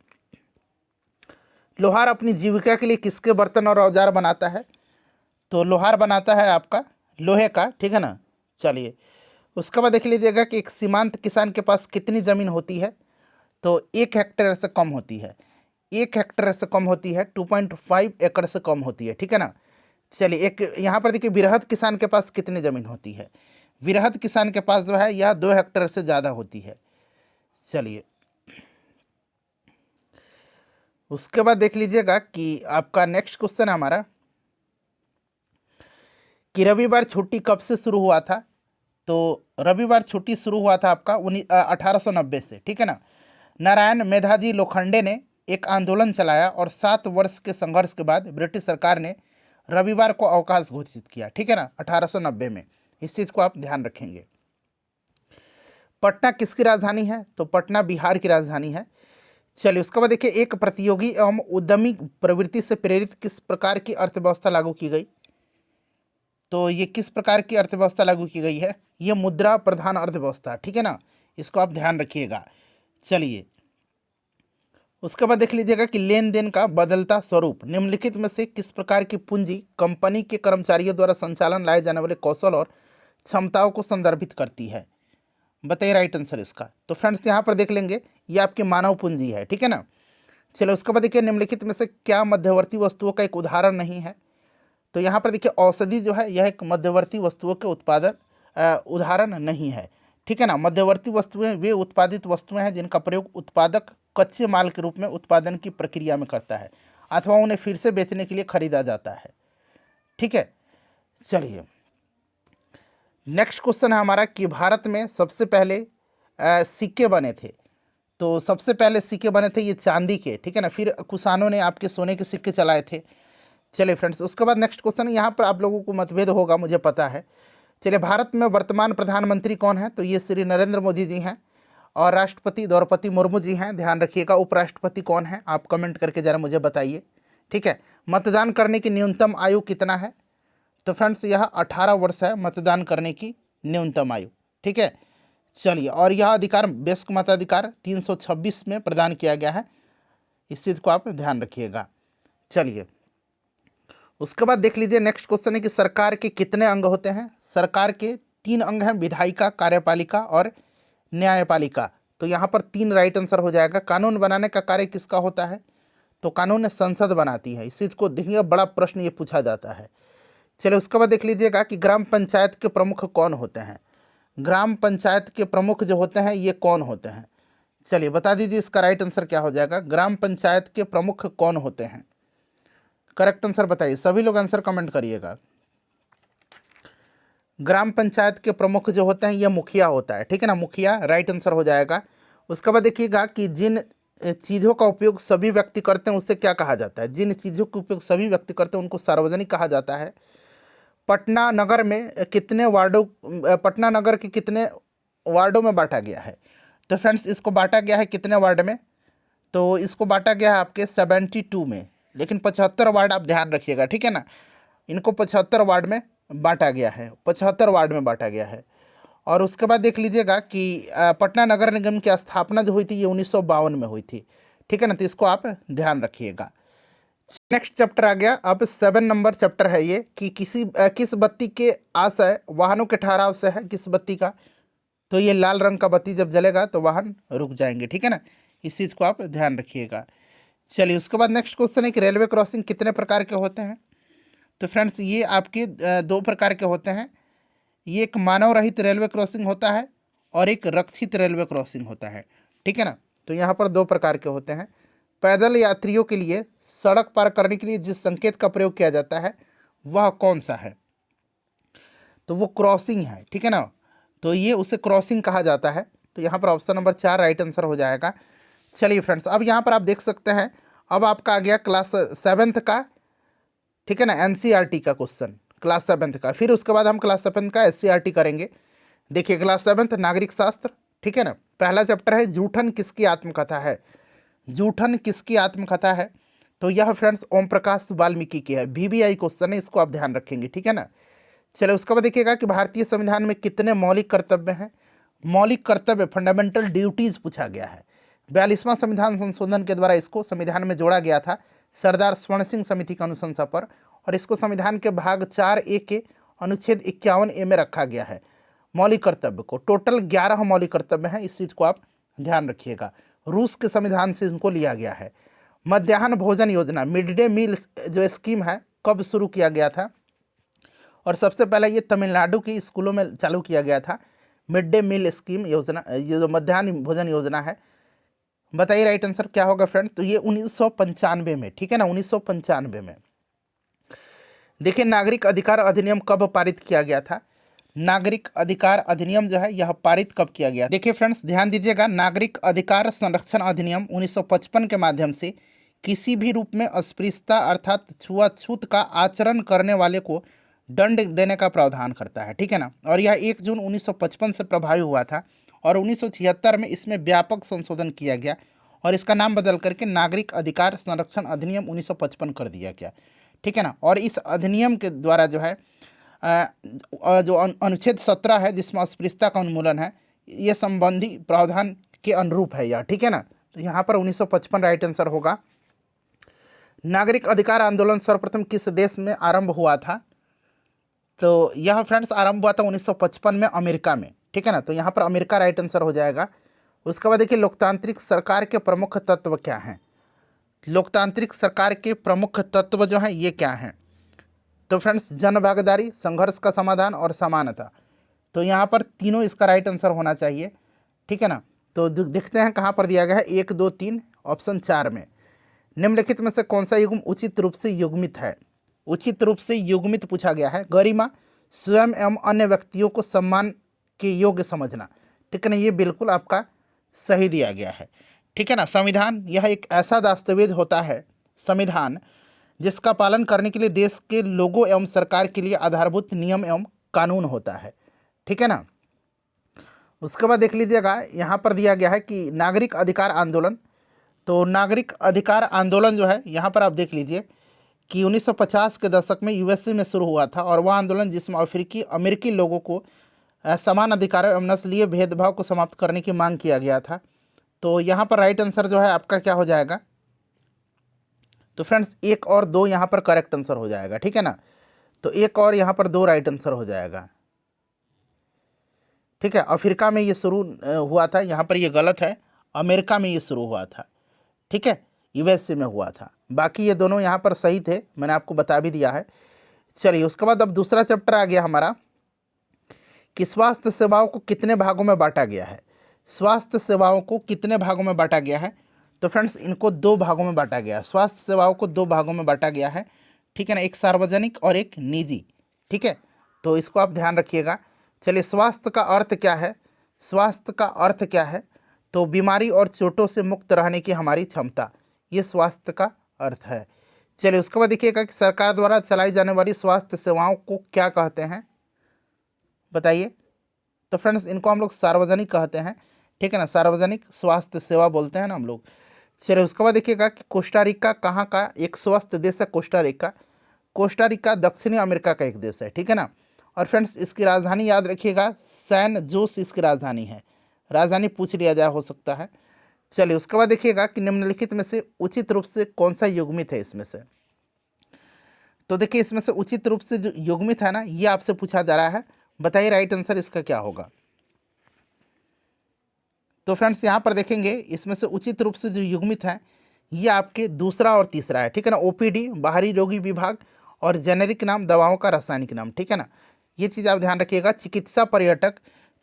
लोहार अपनी जीविका के लिए किसके बर्तन और औजार बनाता है? तो लोहार बनाता है आपका लोहे का, ठीक है ना। चलिए, उसके बाद देख लीजिएगा कि एक सीमांत किसान के पास कितनी ज़मीन होती है? तो 1 हेक्टेयर से कम होती है, 1 हेक्टेयर से कम होती है, 2.5 एकड़ से कम होती है, ठीक है ना। चलिए, एक यहाँ पर देखिए, वृहद किसान के पास कितनी ज़मीन होती है? वृहद किसान के पास जो है यह 2 हेक्टेयर से ज़्यादा होती है। चलिए, उसके बाद देख लीजिएगा कि आपका नेक्स्ट क्वेश्चन है हमारा कि रविवार छुट्टी कब से शुरू हुआ था? तो रविवार छुट्टी शुरू हुआ था आपका 1890 से, ठीक है ना। नारायण मेधाजी लोखंडे ने एक आंदोलन चलाया और 7 वर्ष के संघर्ष के बाद ब्रिटिश सरकार ने रविवार को अवकाश घोषित किया, ठीक है ना, 1890 में। इस चीज़ को आप ध्यान रखेंगे। पटना किसकी राजधानी है? तो पटना बिहार की राजधानी है। चलिए उसके बाद देखिए, एक प्रतियोगी एवं उद्यमी प्रवृत्ति से प्रेरित किस प्रकार की अर्थव्यवस्था लागू की गई? तो ये किस प्रकार की अर्थव्यवस्था लागू की गई है? ये मुद्रा प्रधान अर्थव्यवस्था, ठीक है ना, इसको आप ध्यान रखिएगा। चलिए उसके बाद देख लीजिएगा कि लेन देन का बदलता स्वरूप निम्नलिखित में से किस प्रकार की पूंजी कंपनी के कर्मचारियों द्वारा संचालन लाए जाने वाले कौशल और क्षमताओं को संदर्भित करती है? बताइए राइट आंसर इसका। तो फ्रेंड्स यहाँ पर देख लेंगे, ये आपकी मानव पूंजी है, ठीक है ना। चलो उसके बाद देखिए, निम्नलिखित में से क्या मध्यवर्ती वस्तुओं का एक उदाहरण नहीं है? तो यहाँ पर देखिए, औषधि जो है यह एक मध्यवर्ती वस्तुओं के उदाहरण नहीं है, ठीक है ना। मध्यवर्ती वस्तुएं वे उत्पादित वस्तुएं हैं जिनका प्रयोग उत्पादक कच्चे माल के रूप में उत्पादन की प्रक्रिया में करता है अथवा उन्हें फिर से बेचने के लिए खरीदा जाता है, ठीक है। चलिए नेक्स्ट क्वेश्चन है हमारा कि भारत में सबसे पहले सिक्के बने थे। तो सबसे पहले सिक्के बने थे ये चांदी के, ठीक है ना, फिर कुषाणों ने आपके सोने के सिक्के चलाए थे। चलिए फ्रेंड्स उसके बाद नेक्स्ट क्वेश्चन, यहाँ पर आप लोगों को मतभेद होगा मुझे पता है। चलिए भारत में वर्तमान प्रधानमंत्री कौन है? तो ये श्री नरेंद्र मोदी जी हैं। और राष्ट्रपति द्रौपदी मुर्मू जी हैं, ध्यान रखिएगा। उपराष्ट्रपति कौन है? आप कमेंट करके ज़रा मुझे बताइए, ठीक है। मतदान करने की न्यूनतम आयु कितना है? तो फ्रेंड्स यह 18 वर्ष है मतदान करने की न्यूनतम आयु, ठीक है। चलिए, और यह अधिकार वयस्क मताधिकार 326 में प्रदान किया गया है, इस चीज़ को आप ध्यान रखिएगा। चलिए उसके बाद देख लीजिए, नेक्स्ट क्वेश्चन है कि सरकार के कितने अंग होते हैं? सरकार के 3 अंग हैं, विधायिका, कार्यपालिका और न्यायपालिका। तो यहाँ पर 3 राइट आंसर हो जाएगा। कानून बनाने का कार्य किसका होता है? तो कानून संसद बनाती है। इस चीज़ को देखिए, बड़ा प्रश्न ये पूछा जाता है। चलिए उसके बाद देख लीजिएगा कि ग्राम पंचायत के प्रमुख कौन होते हैं? ग्राम पंचायत के प्रमुख जो होते हैं ये कौन होते हैं? चलिए बता दीजिए, इसका राइट आंसर क्या हो जाएगा? ग्राम पंचायत के प्रमुख कौन होते हैं? करेक्ट आंसर बताइए, सभी लोग आंसर कमेंट करिएगा। ग्राम पंचायत के प्रमुख जो होते हैं ये मुखिया होता है, ठीक है ना, मुखिया राइट आंसर हो जाएगा। उसके बाद देखिएगा कि जिन चीज़ों का उपयोग सभी व्यक्ति करते हैं उसे क्या कहा जाता है? जिन चीज़ों का उपयोग सभी व्यक्ति करते हैं उनको सार्वजनिक कहा जाता है। पटना नगर में कितने वार्डों पटना नगर के कितने वार्डों में बांटा गया है? तो फ्रेंड्स इसको बांटा गया है कितने वार्ड में? तो इसको बांटा गया है आपके 72 में, लेकिन 75 वार्ड आप ध्यान रखिएगा, ठीक है ना। इनको 75 वार्ड में बांटा गया है, 75 वार्ड में बांटा गया है। और उसके बाद देख लीजिएगा कि पटना नगर निगम की स्थापना जो हुई थी ये 1952 में हुई थी, ठीक है ना, तो इसको आप ध्यान रखिएगा। नेक्स्ट चैप्टर आ गया, अब 7 नंबर चैप्टर है ये कि किस बत्ती के आशय वाहनों के ठहराव से है? किस बत्ती का? तो ये लाल रंग का बत्ती जब जलेगा तो वाहन रुक जाएंगे, ठीक है ना, इस चीज़ को आप ध्यान रखिएगा। चलिए उसके बाद नेक्स्ट क्वेश्चन है कि रेलवे क्रॉसिंग कितने प्रकार के होते हैं? तो फ्रेंड्स ये आपके 2 प्रकार के होते हैं। ये एक मानव रहित रेलवे क्रॉसिंग होता है और एक रक्षित रेलवे क्रॉसिंग होता है, ठीक है ना। तो यहाँ पर 2 प्रकार के होते हैं। पैदल यात्रियों के लिए सड़क पार करने के लिए जिस संकेत का प्रयोग किया जाता है वह कौन सा है? तो वो क्रॉसिंग है, ठीक है ना, तो ये उसे क्रॉसिंग कहा जाता है। तो यहाँ पर ऑप्शन नंबर 4 राइट आंसर हो जाएगा। चलिए फ्रेंड्स, अब यहाँ पर आप देख सकते हैं, अब आपका आ गया क्लास 7th का, ठीक है ना, एनसीईआरटी का क्वेश्चन क्लास 7th का। फिर उसके बाद हम क्लास 7th का एससीईआरटी करेंगे। देखिए क्लास 7th नागरिक शास्त्र, ठीक है ना, पहला चैप्टर है जूठन किसकी आत्मकथा है? जूठन किसकी आत्मकथा है? तो यह फ्रेंड्स ओम प्रकाश वाल्मीकि की है। VBI क्वेश्चन है, इसको आप ध्यान रखेंगे, ठीक है ना। चलो उसके बाद देखिएगा कि भारतीय संविधान में कितने मौलिक कर्तव्य हैं? मौलिक कर्तव्य फंडामेंटल ड्यूटीज पूछा गया है। 42वां संविधान संशोधन के द्वारा इसको संविधान में जोड़ा गया था सरदार स्वर्ण सिंह समिति की अनुशंसा पर, और इसको संविधान के भाग 4A के अनुच्छेद 51A में रखा गया है। मौलिक कर्तव्य को टोटल 11 मौलिक कर्तव्य हैं, इस चीज़ को आप ध्यान रखिएगा। रूस के संविधान से इनको लिया गया है। मध्याह्न भोजन योजना मिड डे मील जो स्कीम है कब शुरू किया गया था? और सबसे पहले ये तमिलनाडु की स्कूलों में चालू किया गया था मिड डे मील स्कीम योजना, ये जो मध्याह्न भोजन योजना है। बताइए राइट आंसर क्या होगा फ्रेंड? तो ये 1995 में, ठीक है ना, 1995 में। देखिए नागरिक अधिकार अधिनियम कब पारित किया गया था? नागरिक अधिकार अधिनियम जो है यह पारित कब किया गया? देखिए फ्रेंड्स ध्यान दीजिएगा, नागरिक अधिकार संरक्षण अधिनियम 1955 के माध्यम से किसी भी रूप में अस्पृश्यता अर्थात छुआछूत का आचरण करने वाले को दंड देने का प्रावधान करता है, ठीक है ना। और यह 1 जून 1955 से प्रभावी हुआ था और 1976 में इसमें व्यापक संशोधन किया गया और इसका नाम बदल करके नागरिक अधिकार संरक्षण अधिनियम 1955 कर दिया गया। ठीक है ना। और इस अधिनियम के द्वारा जो है जो अनुच्छेद 17 है जिसमें अस्पृश्यता का उन्मूलन है, ये संबंधी प्रावधान के अनुरूप है यह। ठीक है ना। तो यहाँ पर 1955 राइट आंसर होगा। नागरिक अधिकार आंदोलन सर्वप्रथम किस देश में आरंभ हुआ था? तो यह फ्रेंड्स आरंभ हुआ था 1955 में अमेरिका में। ठीक है ना। तो यहाँ पर अमेरिका राइट आंसर हो जाएगा। उसके बाद देखिए लोकतांत्रिक सरकार के प्रमुख तत्व क्या हैं? लोकतांत्रिक सरकार के प्रमुख तत्व जो हैं ये क्या हैं? तो फ्रेंड्स जनभागीदारी, संघर्ष का समाधान और समानता। तो यहाँ पर तीनों इसका राइट आंसर होना चाहिए। ठीक है ना। तो देखते हैं कहाँ पर दिया गया है, 1, 2, 3 ऑप्शन 4 में। निम्नलिखित में से कौन सा युग्म उचित रूप से युग्मित है? उचित रूप से युग्मित पूछा गया है। गरिमा, स्वयं एवं अन्य व्यक्तियों को सम्मान के योग्य समझना। ठीक है ना। ये बिल्कुल आपका सही दिया गया है। ठीक है ना। संविधान यह एक ऐसा दस्तावेज होता है, संविधान, जिसका पालन करने के लिए देश के लोगों एवं सरकार के लिए आधारभूत नियम एवं कानून होता है। ठीक है ना। उसके बाद देख लीजिएगा यहाँ पर दिया गया है कि नागरिक अधिकार आंदोलन। तो नागरिक अधिकार आंदोलन जो है यहाँ पर आप देख लीजिए कि 1950 के दशक में यूएसए में शुरू हुआ था और वह आंदोलन जिसमें अमेरिकी लोगों को समान अधिकारों एवं नस्लीय भेदभाव को समाप्त करने की मांग किया गया था। तो यहाँ पर राइट आंसर जो है आपका क्या हो जाएगा? तो फ्रेंड्स 1 और 2 यहाँ पर करेक्ट आंसर हो जाएगा। ठीक है ना। तो 1 और यहाँ पर 2 राइट आंसर हो जाएगा। ठीक है। अफ्रीका में ये शुरू हुआ था, यहाँ पर ये गलत है, अमेरिका में ये शुरू हुआ था। ठीक है। यूएसए में हुआ था। बाकी ये दोनों यहाँ पर सही थे, मैंने आपको बता भी दिया है। चलिए उसके बाद अब दूसरा चैप्टर आ गया हमारा कि स्वास्थ्य सेवाओं को कितने भागों में बांटा गया है। स्वास्थ्य सेवाओं को कितने भागों में बांटा गया है? तो फ्रेंड्स इनको 2 भागों में बांटा गया है। स्वास्थ्य सेवाओं को 2 भागों में बांटा गया है। ठीक है ना। एक सार्वजनिक और एक निजी। ठीक है। तो इसको आप ध्यान रखिएगा। चलिए स्वास्थ्य का अर्थ क्या है? स्वास्थ्य का अर्थ क्या है? तो बीमारी और चोटों से मुक्त रहने की हमारी क्षमता, ये स्वास्थ्य का अर्थ है। चलिए उसके बाद देखिएगा कि सरकार द्वारा चलाई जाने वाली स्वास्थ्य सेवाओं को क्या कहते हैं, बताइए। तो फ्रेंड्स इनको हम लोग सार्वजनिक कहते हैं। ठीक है ना। सार्वजनिक स्वास्थ्य सेवा बोलते हैं ना हम लोग। चलिए उसके बाद देखिएगा कि कोस्टा रिका कहाँ का एक स्वस्थ देश है? Costa Rica. कोस्टा रिका दक्षिणी अमेरिका का एक देश है। ठीक है ना। और फ्रेंड्स इसकी राजधानी याद रखिएगा, सैन जोस इसकी राजधानी है। राजधानी पूछ लिया जाए हो सकता है। चलिए उसके बाद देखिएगा कि निम्नलिखित में से उचित रूप से कौन सा युग्मित है इसमें से? तो देखिए इसमें से उचित रूप से जो युग्मित है ना, ये आपसे पूछा जा रहा है। बताइए राइट आंसर इसका क्या होगा? तो फ्रेंड्स यहाँ पर देखेंगे इसमें से उचित रूप से जो युग्मित है ये आपके दूसरा और तीसरा है। ठीक है ना। ओपीडी बाहरी रोगी विभाग और जेनेरिक नाम दवाओं का रासायनिक नाम। ठीक है ना। ये चीज़ आप ध्यान रखिएगा। चिकित्सा पर्यटक,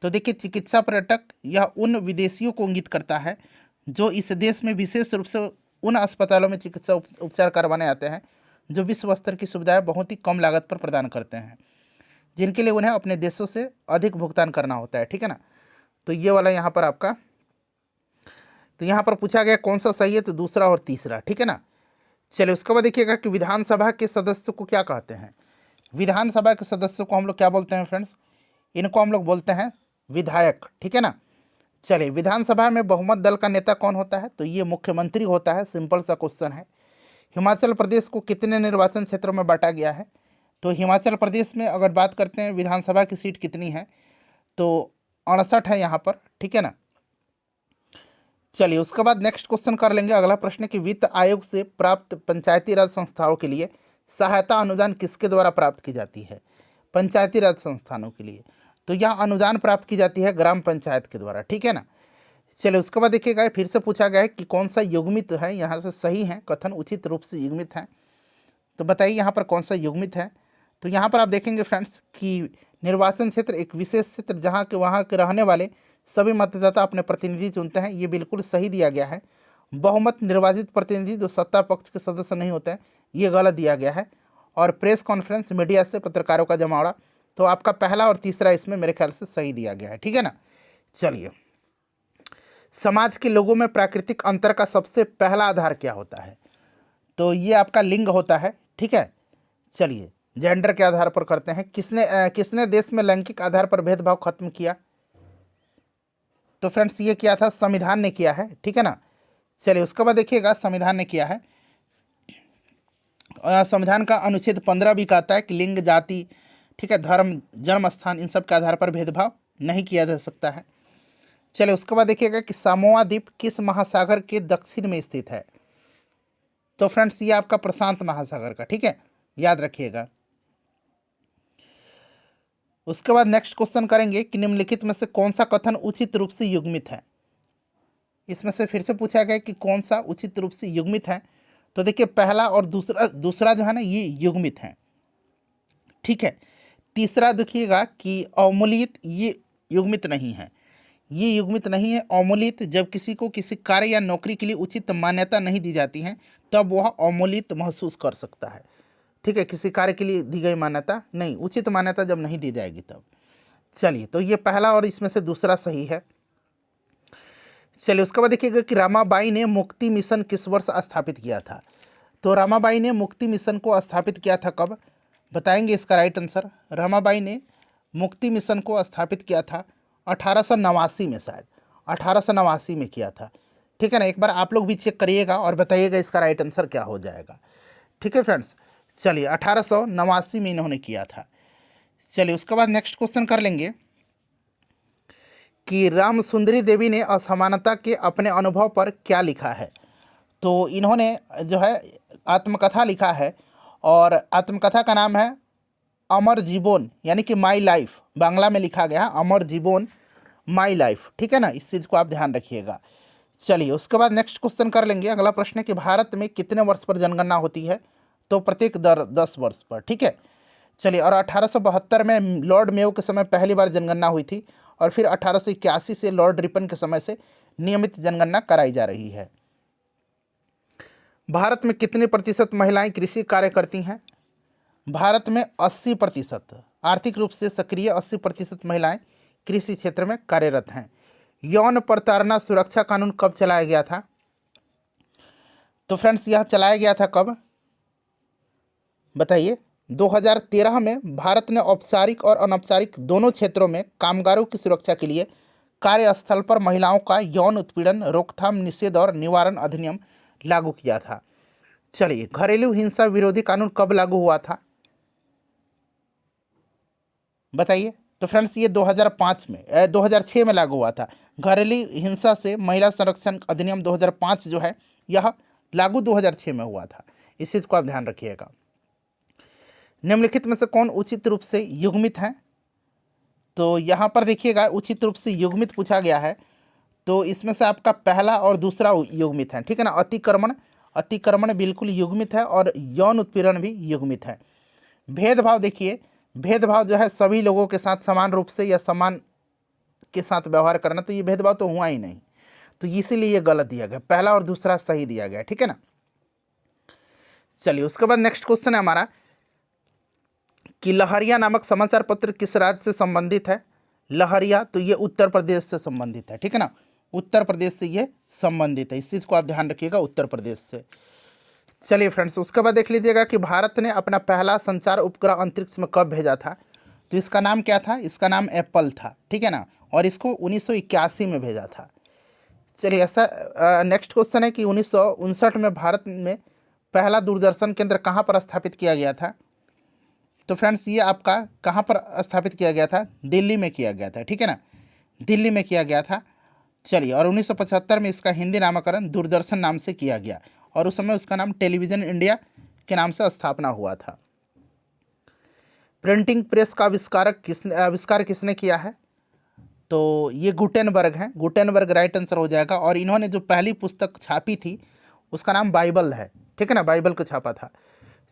तो देखिए चिकित्सा पर्यटक यह उन विदेशियों को इंगित करता है जो इस देश में विशेष रूप से उन अस्पतालों में चिकित्सा उपचार करवाने आते हैं जो विश्व स्तर की सुविधाएं बहुत ही कम लागत पर प्रदान करते हैं, जिनके लिए उन्हें अपने देशों से अधिक भुगतान करना होता है। ठीक है ना। तो ये वाला यहाँ पर आपका, तो यहाँ पर पूछा गया कौन सा सही है? तो दूसरा और तीसरा। ठीक है ना। चलिए उसके बाद देखिएगा कि विधानसभा के सदस्य को क्या कहते हैं? विधानसभा के सदस्य को हम लोग क्या बोलते हैं फ्रेंड्स? इनको हम लोग बोलते हैं विधायक। ठीक है ना। चलिए विधानसभा में बहुमत दल का नेता कौन होता है? तो ये मुख्यमंत्री होता है। सिंपल सा क्वेश्चन है। हिमाचल प्रदेश को कितने निर्वाचन क्षेत्रों में बांटा गया है? तो हिमाचल प्रदेश में अगर बात करते हैं विधानसभा की सीट कितनी है, तो 68 है यहाँ पर। ठीक है ना। चलिए उसके बाद नेक्स्ट क्वेश्चन कर लेंगे। अगला प्रश्न कि वित्त आयोग से प्राप्त पंचायती राज संस्थाओं के लिए सहायता अनुदान किसके द्वारा प्राप्त की जाती है? पंचायती राज संस्थानों के लिए तो यह अनुदान प्राप्त की जाती है ग्राम पंचायत के द्वारा। ठीक है ना। चलिए उसके बाद देखिएगा फिर से पूछा गया है कि कौन सा युग्मित है, यहाँ से सही है, कथन उचित रूप से युग्मित है। तो बताइए यहाँ पर कौन सा युग्मित है? तो यहाँ पर आप देखेंगे फ्रेंड्स कि निर्वाचन क्षेत्र एक विशेष क्षेत्र जहाँ के वहाँ के रहने वाले सभी मतदाता अपने प्रतिनिधि चुनते हैं, ये बिल्कुल सही दिया गया है। बहुमत निर्वाचित प्रतिनिधि जो सत्ता पक्ष के सदस्य नहीं होते हैं, ये गलत दिया गया है। और प्रेस कॉन्फ्रेंस मीडिया से पत्रकारों का जमावड़ा, तो आपका पहला और तीसरा इसमें मेरे ख्याल से सही दिया गया है। ठीक है ना। चलिए समाज के लोगों में प्राकृतिक अंतर का सबसे पहला आधार क्या होता है? तो ये आपका लिंग होता है। ठीक है। चलिए जेंडर के आधार पर करते हैं। किसने देश में लैंगिक आधार पर भेदभाव खत्म किया? तो फ्रेंड्स ये किया था संविधान ने किया है, ठीक है ना। चलिए उसके बाद देखिएगा संविधान ने किया है, संविधान का अनुच्छेद 15 भी कहता है कि लिंग, जाति, ठीक है, धर्म, जन्म स्थान, इन सब के आधार पर भेदभाव नहीं किया जा सकता है। चलिए उसके बाद देखिएगा कि सामोआ द्वीप किस महासागर के दक्षिण में स्थित है। तो फ्रेंड्स ये आपका प्रशांत महासागर का, ठीक है, याद रखिएगा। उसके बाद नेक्स्ट क्वेश्चन करेंगे कि निम्नलिखित में से कौन सा कथन उचित रूप से युग्मित है। इसमें से फिर से पूछा गया कि कौन सा उचित रूप से युग्मित है। तो देखिए पहला और दूसरा जो है ना ये युग्मित है, ठीक है। तीसरा देखिएगा कि अवमूलित, ये युग्मित नहीं है, ये युग्मित नहीं है। अवमूलित जब किसी को किसी कार्य या नौकरी के लिए उचित मान्यता नहीं दी जाती है तब वह अवमूलित महसूस कर सकता है, ठीक है। किसी कार्य के लिए दी गई मान्यता नहीं, उचित मान्यता जब नहीं दी जाएगी तब। चलिए तो ये पहला और इसमें से दूसरा सही है। चलिए उसके बाद देखिएगा कि रामाबाई ने मुक्ति मिशन किस वर्ष स्थापित किया था। तो रामाबाई ने मुक्ति मिशन को स्थापित किया था कब, बताएंगे इसका राइट आंसर। रामाबाई ने मुक्ति मिशन को स्थापित किया था 1889 में, शायद 1889 में किया था, ठीक है ना। एक बार आप लोग भी चेक करिएगा और बताइएगा इसका राइट आंसर क्या हो जाएगा, ठीक है फ्रेंड्स। चलिए 1889 में इन्होंने किया था। चलिए उसके बाद नेक्स्ट क्वेश्चन कर लेंगे कि राम सुंदरी देवी ने असमानता के अपने अनुभव पर क्या लिखा है। तो इन्होंने जो है आत्मकथा लिखा है और आत्मकथा का नाम है अमर जीवन, यानी कि माई लाइफ, बांग्ला में लिखा गया है अमर जीवन माई लाइफ, ठीक है ना। इस चीज़ को आप ध्यान रखिएगा। चलिए उसके बाद नेक्स्ट क्वेश्चन कर लेंगे। अगला प्रश्न है कि भारत में कितने वर्ष पर जनगणना होती है। तो प्रत्येक 10 वर्ष पर, ठीक है। चलिए और 1872 में लॉर्ड मेयो के समय पहली बार जनगणना हुई थी और फिर 1881 से लॉर्ड रिपन के समय से नियमित जनगणना कराई जा रही है। भारत में कितने प्रतिशत महिलाएं कृषि कार्य करती हैं। भारत में 80%, आर्थिक रूप से सक्रिय 80% महिलाएं कृषि क्षेत्र में कार्यरत हैं। यौन प्रताड़ना सुरक्षा कानून कब चलाया गया था। तो फ्रेंड्स यह चलाया गया था कब, बताइए। 2013 में भारत ने औपचारिक और अनौपचारिक दोनों क्षेत्रों में कामगारों की सुरक्षा के लिए कार्यस्थल पर महिलाओं का यौन उत्पीड़न रोकथाम, निषेध और निवारण अधिनियम लागू किया था। चलिए घरेलू हिंसा विरोधी कानून कब लागू हुआ था, बताइए। तो फ्रेंड्स ये 2006 में लागू हुआ था। घरेलू हिंसा से महिला संरक्षण अधिनियम 2005 जो है यह लागू 2006 में हुआ था। इस चीज़ को आप ध्यान रखिएगा। निम्नलिखित में से कौन उचित रूप से युग्मित है। तो यहाँ पर देखिएगा उचित रूप से युग्मित पूछा गया है, तो इसमें से आपका पहला और दूसरा युग्मित है, ठीक है ना। अतिक्रमण बिल्कुल युग्मित है और यौन उत्पीड़न भी युग्मित है। भेदभाव देखिए, भेदभाव जो है सभी लोगों के साथ समान रूप से या समान के साथ व्यवहार करना, तो ये भेदभाव तो हुआ ही नहीं, तो इसीलिए ये गलत दिया गया। पहला और दूसरा सही दिया गया, ठीक है ना। चलिए उसके बाद नेक्स्ट क्वेश्चन है हमारा कि लहरिया नामक समाचार पत्र किस राज्य से संबंधित है। लहरिया तो ये उत्तर प्रदेश से संबंधित है, ठीक है ना। उत्तर प्रदेश से ये संबंधित है, इस चीज़ को आप ध्यान रखिएगा, उत्तर प्रदेश से। चलिए फ्रेंड्स उसके बाद देख लीजिएगा कि भारत ने अपना पहला संचार उपग्रह अंतरिक्ष में कब भेजा था। तो इसका नाम क्या था, इसका नाम एप्पल था, ठीक है ना, और इसको 1981 में भेजा था। चलिए ऐसा नेक्स्ट क्वेश्चन है कि 1959 में भारत में पहला दूरदर्शन केंद्र कहाँ पर स्थापित किया गया था। तो फ्रेंड्स ये आपका कहाँ पर स्थापित किया गया था, दिल्ली में किया गया था, ठीक है ना, दिल्ली में किया गया था। चलिए और 1975 में इसका हिंदी नामकरण दूरदर्शन नाम से किया गया और उस समय उसका नाम टेलीविज़न इंडिया के नाम से स्थापना हुआ था। प्रिंटिंग प्रेस का आविष्कार किसने किया है। तो ये गुटेनबर्ग है, गुटेनबर्ग राइट आंसर हो जाएगा। और इन्होंने जो पहली पुस्तक छापी थी उसका नाम बाइबल है, ठीक है ना, बाइबल को छापा था।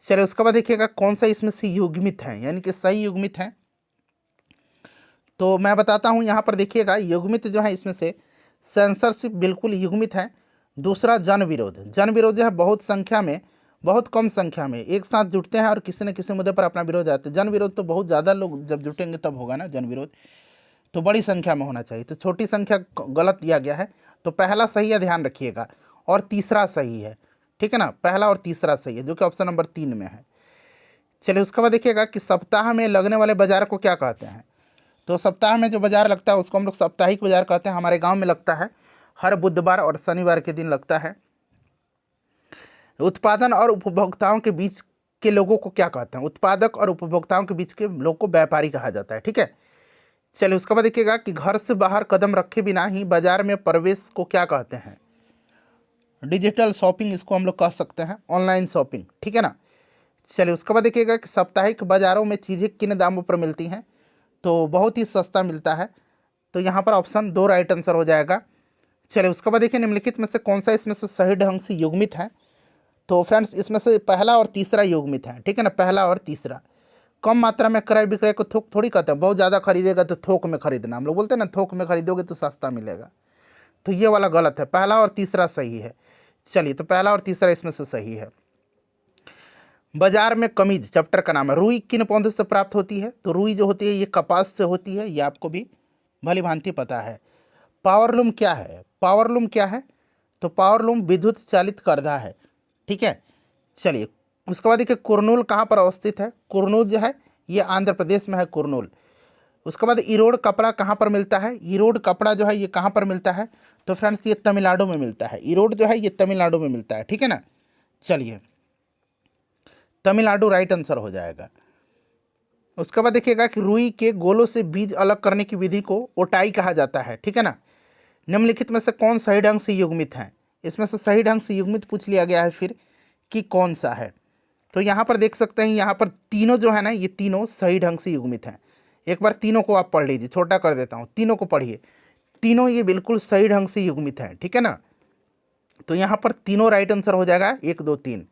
चलिए उसके बाद देखिएगा कौन सा इसमें से युग्मित है, यानी कि सही युग्मित है। तो मैं बताता हूँ यहाँ पर देखिएगा युग्मित जो है इसमें से सेंसरशिप बिल्कुल युग्मित है। दूसरा जन विरोध, जन विरोध जो है बहुत संख्या में, बहुत कम संख्या में एक साथ जुटते हैं और किसी न किसी मुद्दे पर अपना विरोध आते हैं। जन विरोध तो बहुत ज़्यादा लोग जब जुटेंगे तब होगा ना जन विरोध, तो बड़ी संख्या में होना चाहिए, तो छोटी संख्या गलत दिया गया है। तो पहला सही है, ध्यान रखिएगा, और तीसरा सही है, ठीक है ना, पहला और तीसरा सही है जो कि ऑप्शन नंबर 3 में है। चलिए उसके बाद देखिएगा कि सप्ताह में लगने वाले बाजार को क्या कहते हैं। तो सप्ताह में जो बाजार लगता है उसको हम लोग साप्ताहिक बाजार कहते हैं। हमारे गांव में लगता है हर बुधवार और शनिवार के दिन लगता है। उत्पादन और उपभोक्ताओं के बीच के लोगों को क्या कहते हैं? उत्पादक और उपभोक्ताओं के बीच के लोग को व्यापारी कहा जाता है। ठीक है, चलिए उसके बाद देखिएगा कि घर से बाहर कदम रखे बिना ही बाजार में प्रवेश को क्या कहते हैं? डिजिटल शॉपिंग इसको हम लोग कह सकते हैं, ऑनलाइन शॉपिंग। ठीक है ना। चलिए उसके बाद देखिएगा कि साप्ताहिक बाजारों में चीज़ें किन दामों पर मिलती हैं? तो बहुत ही सस्ता मिलता है। तो यहाँ पर ऑप्शन 2 राइट आंसर हो जाएगा। चलिए उसके बाद देखिए निम्नलिखित में से कौन सा इसमें से सही ढंग से युग्मित है? तो फ्रेंड्स इसमें से पहला और तीसरा युग्मित है। ठीक है ना, पहला और तीसरा। कम मात्रा में क्रय विक्रय को थोक थोड़ी कहते हैं, बहुत ज़्यादा खरीदेगा तो थोक में खरीदना, हम लोग बोलते हैं ना थोक में खरीदोगे तो सस्ता मिलेगा। तो ये वाला गलत है, पहला और तीसरा सही है। चलिए तो पहला और तीसरा इसमें से सही है। बाजार में कमीज चैप्टर का नाम है। रुई किन पौधों से प्राप्त होती है? तो रुई जो होती है ये कपास से होती है, ये आपको भी भली भांति पता है। पावरलूम क्या है? पावरलूम क्या है? तो पावरलूम विद्युत चालित करधा है। ठीक है, चलिए उसके बाद देखिए कुरनूल कहाँ पर अवस्थित है? कुरनूल जो है ये आंध्र प्रदेश में है, कुरनूल। उसके बाद इरोड कपड़ा कहाँ पर मिलता है? इरोड कपड़ा जो है ये कहाँ पर मिलता है? तो फ्रेंड्स ये तमिलनाडु में मिलता है। इरोड जो है ये तमिलनाडु में मिलता है। ठीक है ना, चलिए तमिलनाडु राइट आंसर हो जाएगा। उसके बाद देखिएगा कि रुई के गोलों से बीज अलग करने की विधि को ओटाई कहा जाता है। ठीक है ना। निम्नलिखित में से कौन सही ढंग से युग्मित है? इसमें से सही ढंग से युग्मित पूछ लिया गया है फिर कि कौन सा है। तो यहाँ पर देख सकते हैं, यहाँ पर तीनों जो है ना ये तीनों सही ढंग से युग्मित हैं। एक बार तीनों को आप पढ़ लीजिए, छोटा कर देता हूँ, तीनों को पढ़िए, तीनों ये बिल्कुल सही ढंग से युग्मित हैं। ठीक है ना, तो यहाँ पर तीनों राइट आंसर हो जाएगा, 1 2 3।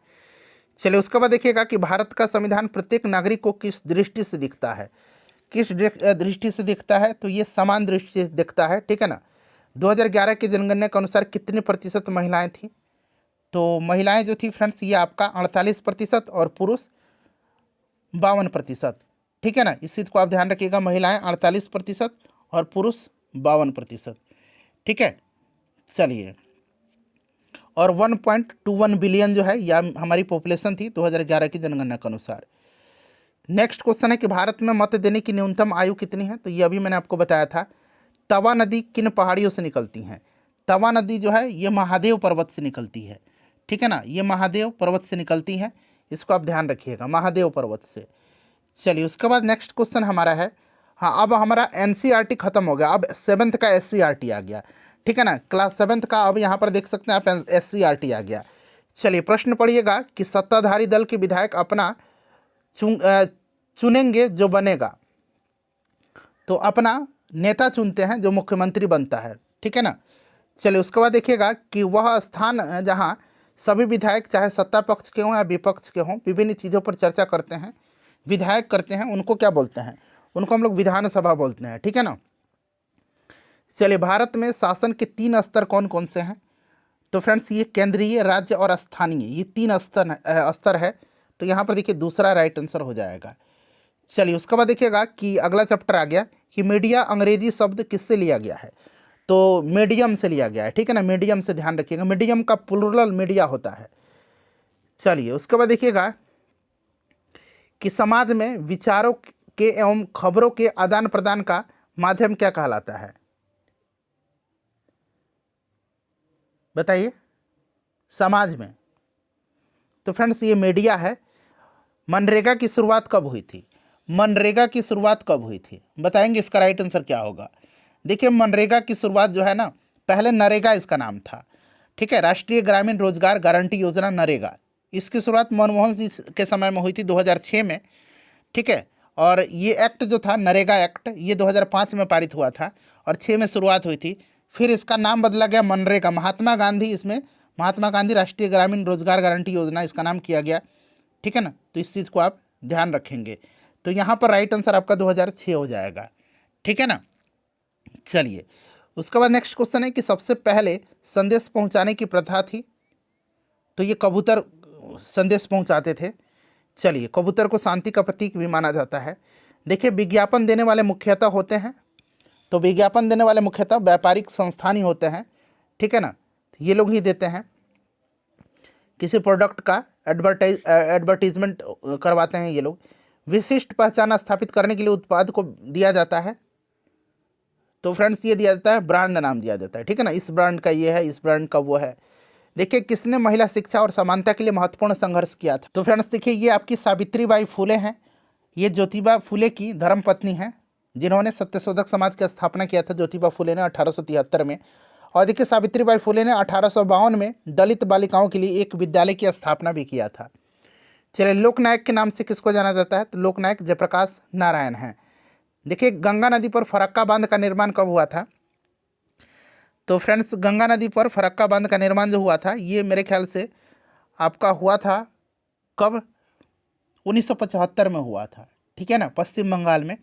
चलिए उसके बाद देखिएगा कि भारत का संविधान प्रत्येक नागरिक को किस दृष्टि से दिखता है? किस दृष्टि से दिखता है? तो ये समान दृष्टि से दिखता है। ठीक है ना। 2011 की जनगणना के अनुसार कितने प्रतिशत महिलाएं थी? तो महिलाएं जो थी फ्रेंड्स ये आपका 48% और पुरुष 52%। ठीक है ना, इस चीज़ को आप ध्यान रखिएगा, महिलाएं 48% और पुरुष 52%। ठीक है, चलिए और 1.21 बिलियन जो है यह हमारी पॉपुलेशन थी 2011 की जनगणना के अनुसार। नेक्स्ट क्वेश्चन है कि भारत में मत देने की न्यूनतम आयु कितनी है? तो ये अभी मैंने आपको बताया था। तवा नदी किन पहाड़ियों से निकलती हैं? तवा नदी जो है ये महादेव पर्वत से निकलती है। ठीक है ना, ये महादेव पर्वत से निकलती है, इसको आप ध्यान रखिएगा, महादेव पर्वत से। चलिए उसके बाद नेक्स्ट क्वेश्चन हमारा है, हाँ अब हमारा एनसीईआरटी खत्म हो गया, अब 7th का एससीईआरटी आ गया। ठीक है ना, क्लास 7th का अब यहाँ पर देख सकते हैं आप एससीईआरटी आ गया। चलिए प्रश्न पढ़िएगा कि सत्ताधारी दल के विधायक अपना चुनेंगे जो बनेगा, तो अपना नेता चुनते हैं जो मुख्यमंत्री बनता है। ठीक है ना। चलिए उसके बाद देखिएगा कि वह स्थान जहाँ सभी विधायक चाहे सत्ता पक्ष के हों या विपक्ष के हों विभिन्न चीज़ों पर चर्चा करते हैं, विधायक करते हैं, उनको क्या बोलते हैं? उनको हम लोग विधानसभा बोलते हैं। ठीक है ना। चलिए भारत में शासन के 3 स्तर कौन कौन से हैं? तो फ्रेंड्स ये केंद्रीय, राज्य और स्थानीय, ये 3 स्तर है। तो यहाँ पर देखिए दूसरा राइट आंसर हो जाएगा। चलिए उसके बाद देखिएगा कि अगला चैप्टर आ गया कि मीडिया अंग्रेजी शब्द किससे लिया गया है? तो मीडियम से लिया गया है। ठीक है ना, मीडियम से ध्यान रखिएगा, मीडियम का प्लुरल मीडिया होता है। चलिए उसके बाद देखिएगा कि समाज में विचारों के एवं खबरों के आदान प्रदान का माध्यम क्या कहलाता है? बताइए, समाज में। तो फ्रेंड्स ये मीडिया है। मनरेगा की शुरुआत कब हुई थी? मनरेगा की शुरुआत कब हुई थी बताएंगे, इसका राइट आंसर क्या होगा? देखिए मनरेगा की शुरुआत जो है ना, पहले नरेगा इसका नाम था। ठीक है, राष्ट्रीय ग्रामीण रोजगार गारंटी योजना नरेगा, इसकी शुरुआत मनमोहन सिंह के समय में हुई थी 2006 में। ठीक है, और ये एक्ट जो था नरेगा एक्ट ये 2005 में पारित हुआ था और 6 में शुरुआत हुई थी। फिर इसका नाम बदला गया मनरेगा, महात्मा गांधी, इसमें महात्मा गांधी राष्ट्रीय ग्रामीण रोजगार गारंटी योजना इसका नाम किया गया। ठीक है ना, तो इस चीज़ को आप ध्यान रखेंगे। तो यहाँ पर राइट आंसर आपका 2006 हो जाएगा। ठीक है ना। चलिए उसके बाद नेक्स्ट क्वेश्चन है कि सबसे पहले संदेश पहुँचाने की प्रथा थी, तो ये कबूतर संदेश पहुँचाते थे। चलिए कबूतर को शांति का प्रतीक भी माना जाता है। देखिए विज्ञापन देने वाले मुख्यतः होते हैं, तो विज्ञापन देने वाले मुख्यतः व्यापारिक संस्थान ही होते हैं। ठीक है ना, ये लोग ही देते हैं, किसी प्रोडक्ट का एडवर्टीजमेंट करवाते हैं ये लोग। विशिष्ट पहचान स्थापित करने के लिए उत्पाद को दिया जाता है, तो फ्रेंड्स ये दिया जाता है, ब्रांड नाम दिया जाता है, ठीक है ना। इस ब्रांड का ये है, इस ब्रांड का वो है। देखिए किसने महिला शिक्षा और समानता के लिए महत्वपूर्ण संघर्ष किया था। तो फ्रेंड्स देखिए ये आपकी सावित्रीबाई फुले हैं। ये ज्योतिबा फुले की धर्मपत्नी हैं, जिन्होंने सत्यशोधक समाज की स्थापना किया था ज्योतिबा फुले ने 1873 में। और देखिए सावित्रीबाई फुले ने 1852 में दलित बालिकाओं के लिए एक विद्यालय की स्थापना भी किया था। चलिए लोकनायक के नाम से किसको जाना जाता है, तो लोकनायक जयप्रकाश नारायण हैं। देखिए गंगा नदी पर फरक्का बांध का निर्माण कब हुआ था, तो फ्रेंड्स गंगा नदी पर फरक्का बांध का निर्माण जो हुआ था ये मेरे ख्याल से आपका हुआ था कब, 1975 में हुआ था, ठीक है ना, पश्चिम बंगाल में।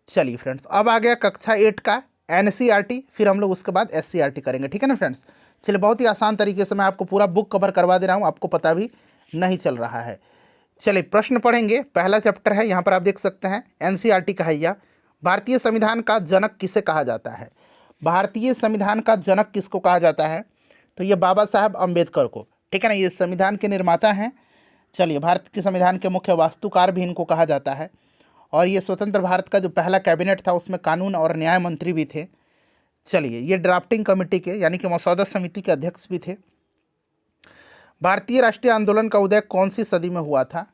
चलिए फ्रेंड्स अब आ गया कक्षा 8 का एनसीईआरटी, फिर हम लोग उसके बाद एससीईआरटी करेंगे, ठीक है ना फ्रेंड्स। चलिए बहुत ही आसान तरीके से मैं आपको पूरा बुक कवर करवा दे रहा हूँ, आपको पता भी नहीं चल रहा है। चलिए प्रश्न पढ़ेंगे, पहला चैप्टर है, यहाँ पर आप देख सकते हैं एनसीईआरटी का है यह। भारतीय संविधान का जनक किसे कहा जाता है, भारतीय संविधान का जनक किसको कहा जाता है, तो ये बाबा साहब अम्बेडकर को, ठीक है ना, ये संविधान के निर्माता हैं। चलिए भारत के संविधान के मुख्य वास्तुकार भी इनको कहा जाता है। और ये स्वतंत्र भारत का जो पहला कैबिनेट था उसमें कानून और न्याय मंत्री भी थे। चलिए ये ड्राफ्टिंग कमेटी के यानी कि मसौदा समिति के अध्यक्ष भी थे। भारतीय राष्ट्रीय आंदोलन का उदय कौन सी सदी में हुआ था,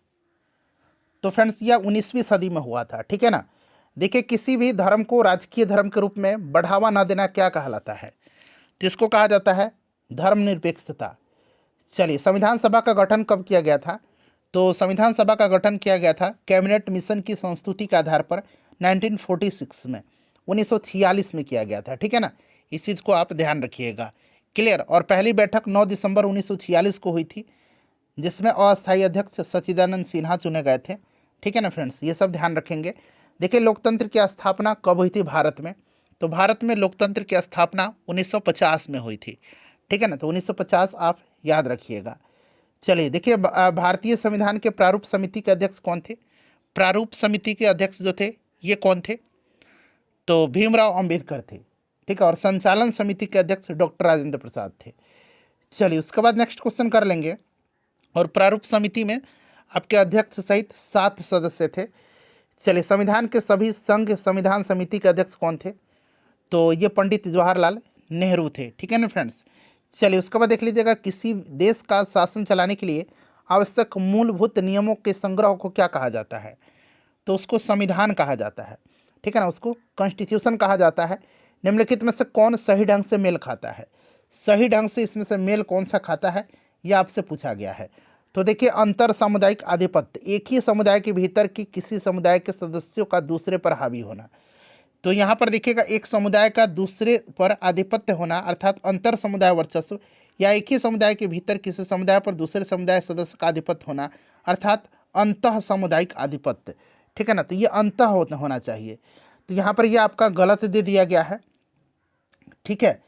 तो फ्रेंड्स यह 19वीं सदी में हुआ था, ठीक है ना। देखिए किसी भी धर्म को राजकीय धर्म के रूप में बढ़ावा न देना क्या कहलाता है, तो इसको कहा जाता है धर्मनिरपेक्षता। चलिए संविधान सभा का गठन कब किया गया था, तो संविधान सभा का गठन किया गया था कैबिनेट मिशन की संस्तुति के आधार पर 1946 में, 1946 में किया गया था, ठीक है ना। इस चीज़ को आप ध्यान रखिएगा, क्लियर। और पहली बैठक 9 दिसंबर 1946 को हुई थी, जिसमें अस्थायी अध्यक्ष सच्चिदानंद सिन्हा चुने गए थे, ठीक है ना फ्रेंड्स, ये सब ध्यान रखेंगे। देखिए लोकतंत्र की स्थापना कब हुई थी भारत में, तो भारत में लोकतंत्र की स्थापना 1950 में हुई थी, ठीक है ना, तो 1950 आप याद रखिएगा। चलिए देखिए भारतीय संविधान के प्रारूप समिति के अध्यक्ष कौन थे, प्रारूप समिति के अध्यक्ष जो थे ये कौन थे, तो भीमराव अंबेडकर थे, ठीक है। और संचालन समिति के अध्यक्ष डॉक्टर राजेंद्र प्रसाद थे। चलिए उसके बाद नेक्स्ट क्वेश्चन कर लेंगे। और प्रारूप समिति में आपके अध्यक्ष सहित 7 सदस्य थे। चलिए संविधान के सभी संघ संविधान समिति के अध्यक्ष कौन थे, तो ये पंडित जवाहरलाल नेहरू थे, ठीक है ना फ्रेंड्स। चलिए उसके बाद देख लीजिएगा किसी देश का शासन चलाने के लिए आवश्यक मूलभूत नियमों के संग्रह को क्या कहा जाता है, तो उसको संविधान कहा जाता है, ठीक है ना, उसको कॉन्स्टिट्यूशन कहा जाता है। निम्नलिखित में से कौन सही ढंग से मेल खाता है, सही ढंग से इसमें से मेल कौन सा खाता है, यह आपसे पूछा गया है। तो देखिए अंतर सामुदायिक आधिपत्य, एक ही समुदाय के भीतर की किसी समुदाय के सदस्यों का दूसरे पर हावी होना। तो यहाँ पर देखिएगा एक समुदाय का दूसरे पर आधिपत्य होना अर्थात अंतर समुदाय वर्चस्व, या एक ही समुदाय के भीतर किसी समुदाय पर दूसरे समुदाय सदस्य का आधिपत्य होना अर्थात अंतः सामुदायिक आधिपत्य, ठीक है ना, तो ये अंतः होना चाहिए। तो यहाँ पर ये आपका गलत दे दिया गया है, ठीक है।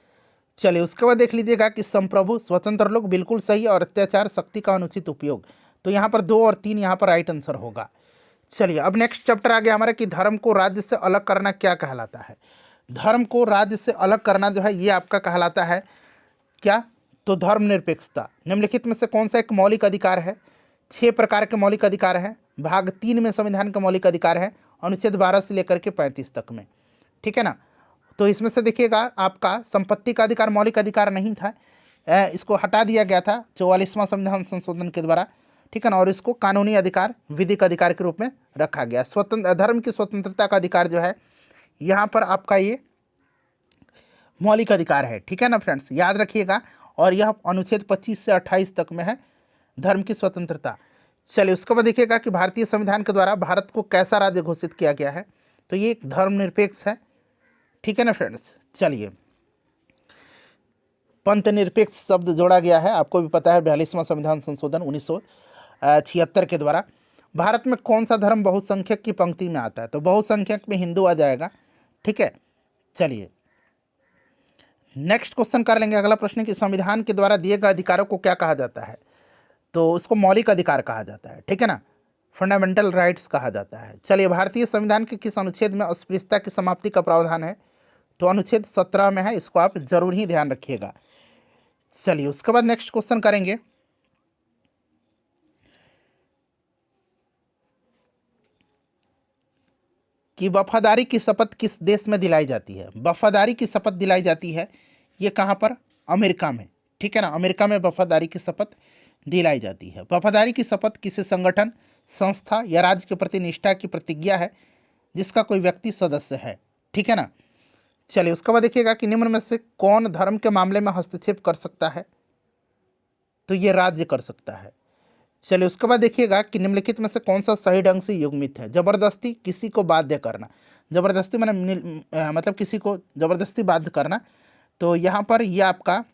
चलिए उसके बाद देख लीजिएगा कि संप्रभु स्वतंत्र लोग, बिल्कुल सही, और अत्याचार शक्ति का अनुचित उपयोग, तो यहाँ पर 2 और 3 यहाँ पर राइट आंसर होगा। चलिए अब नेक्स्ट चैप्टर आ गया हमारा कि धर्म को राज्य से अलग करना क्या कहलाता है। धर्म को राज्य से अलग करना जो है ये आपका कहलाता है क्या, तो धर्मनिरपेक्षता। निम्नलिखित में से कौन सा एक मौलिक अधिकार है, 6 प्रकार के मौलिक अधिकार हैं, भाग 3 में संविधान के मौलिक अधिकार है, अनुच्छेद 12 से लेकर के 35 तक में, ठीक है ना। तो इसमें से देखिएगा आपका संपत्ति का अधिकार मौलिक अधिकार नहीं था, इसको हटा दिया गया था 44वां संविधान संशोधन के द्वारा, ठीक है ना, और इसको कानूनी अधिकार विधिक अधिकार के रूप में रखा गया। स्वतंत्र धर्म की स्वतंत्रता का अधिकार जो है यहाँ पर आपका ये मौलिक अधिकार है, ठीक है ना फ्रेंड्स, याद रखिएगा। और यह अनुच्छेद 25 से 28 तक में है धर्म की स्वतंत्रता। चलिए उसके बाद देखिएगा कि भारतीय संविधान के द्वारा भारत को कैसा राज्य घोषित किया गया है, तो ये एक धर्मनिरपेक्ष है, ठीक है ना फ्रेंड्स। चलिए पंथ निरपेक्ष शब्द जोड़ा गया है, आपको भी पता है 42वां संविधान संशोधन 1976 के द्वारा। भारत में कौन सा धर्म बहुसंख्यक की पंक्ति में आता है, तो बहुसंख्यक में हिंदू आ जाएगा, ठीक है। चलिए नेक्स्ट क्वेश्चन कर लेंगे, अगला प्रश्न कि संविधान के द्वारा दिए गए अधिकारों को क्या कहा जाता है, तो उसको मौलिक अधिकार कहा जाता है, ठीक है ना, फंडामेंटल राइट्स कहा जाता है। चलिए भारतीय संविधान के किस अनुच्छेद में अस्पृश्यता की समाप्ति का प्रावधान है, तो अनुच्छेद 17 में है, इसको आप जरूर ही ध्यान रखिएगा। चलिए उसके बाद नेक्स्ट क्वेश्चन करेंगे कि वफादारी की शपथ किस देश में दिलाई जाती है। वफादारी की शपथ दिलाई जाती है ये कहाँ पर, अमेरिका में, ठीक है ना, अमेरिका में वफादारी की शपथ दिलाई जाती है। वफादारी की शपथ किसी संगठन, संस्था या राज्य के प्रति निष्ठा की प्रतिज्ञा है जिसका कोई व्यक्ति सदस्य है, ठीक है ना। चलिए उसके बाद देखिएगा कि निम्न में से कौन धर्म के मामले में हस्तक्षेप कर सकता है, तो ये राज्य कर सकता है। चलिए उसके बाद देखिएगा कि निम्नलिखित में से कौन सा सही ढंग से युग्मित है। जबरदस्ती किसी को बाध्य करना, जबरदस्ती मतलब किसी को जबरदस्ती बाध्य करना, तो यहाँ पर यह आपका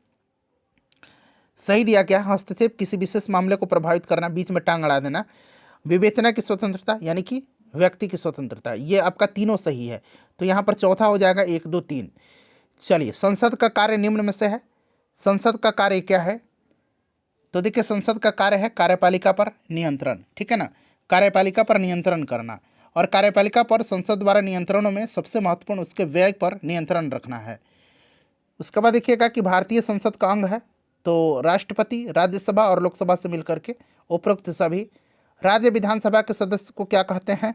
सही दिया गया। हस्तक्षेप किसी विशेष मामले को प्रभावित करना, बीच में टांग अड़ा देना। विवेचना की स्वतंत्रता यानी कि व्यक्ति की स्वतंत्रता, ये आपका तीनों सही है। तो यहाँ पर चौथा हो जाएगा 1, 2, 3। चलिए संसद का कार्य निम्न में से है। संसद का कार्य क्या है, तो देखिए संसद का कार्य है कार्यपालिका पर नियंत्रण, ठीक है ना, कार्यपालिका पर नियंत्रण करना। और कार्यपालिका पर संसद द्वारा नियंत्रणों में सबसे महत्वपूर्ण उसके व्यय पर नियंत्रण रखना है। उसके बाद देखिएगा कि भारतीय संसद का अंग है, तो राष्ट्रपति, राज्यसभा और लोकसभा से मिलकर के उपरोक्त सभी। राज्य विधानसभा के सदस्य को क्या कहते हैं,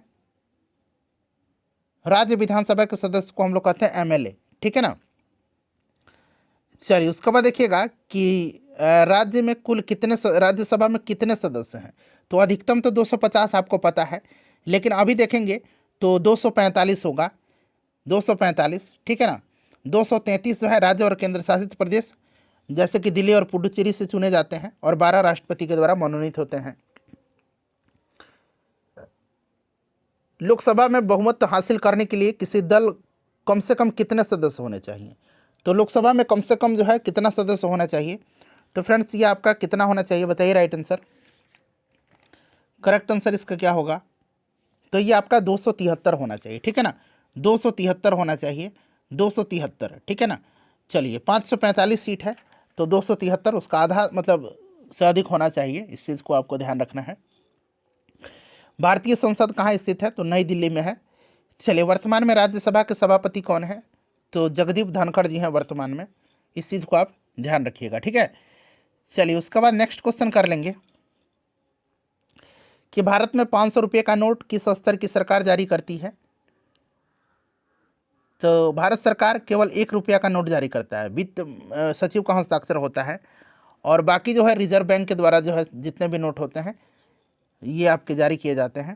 राज्य विधानसभा के सदस्य को हम लोग कहते हैं एमएलए, ठीक है ना। चलिए उसके बाद देखिएगा कि राज्य में कुल कितने राज्यसभा में कितने सदस्य हैं, तो अधिकतम तो 250 आपको पता है, लेकिन अभी देखेंगे तो 245 होगा, 245, ठीक है ना। 233 जो है राज्य और केंद्र शासित प्रदेश जैसे कि दिल्ली और पुडुचेरी से चुने जाते हैं, और 12 राष्ट्रपति के द्वारा मनोनीत होते हैं। लोकसभा में बहुमत हासिल करने के लिए किसी दल कम से कम कितने सदस्य होने चाहिए, तो लोकसभा में कम से कम जो है कितना सदस्य होना चाहिए, तो फ्रेंड्स ये आपका कितना होना चाहिए बताइए, राइट आंसर, करेक्ट आंसर इसका क्या होगा, तो ये आपका 273 होना चाहिए, ठीक है ना, 273 होना चाहिए, 273, ठीक है ना। चलिए 545 सीट है, तो 273 उसका आधा मतलब से अधिक होना चाहिए, इस चीज़ को आपको ध्यान रखना है। भारतीय संसद कहाँ स्थित है, तो नई दिल्ली में है। चलिए वर्तमान में राज्यसभा के सभापति कौन है, तो जगदीप धनखड़ जी हैं वर्तमान में, इस चीज़ को आप ध्यान रखिएगा, ठीक है। चलिए उसके बाद नेक्स्ट क्वेश्चन कर लेंगे कि भारत में 500 रुपये का नोट किस स्तर की सरकार जारी करती है, तो भारत सरकार केवल 1 रुपया का नोट जारी करता है, वित्त सचिव का हस्ताक्षर होता है, और बाकी जो है रिजर्व बैंक के द्वारा जो है जितने भी नोट होते हैं ये आपके जारी किए जाते हैं।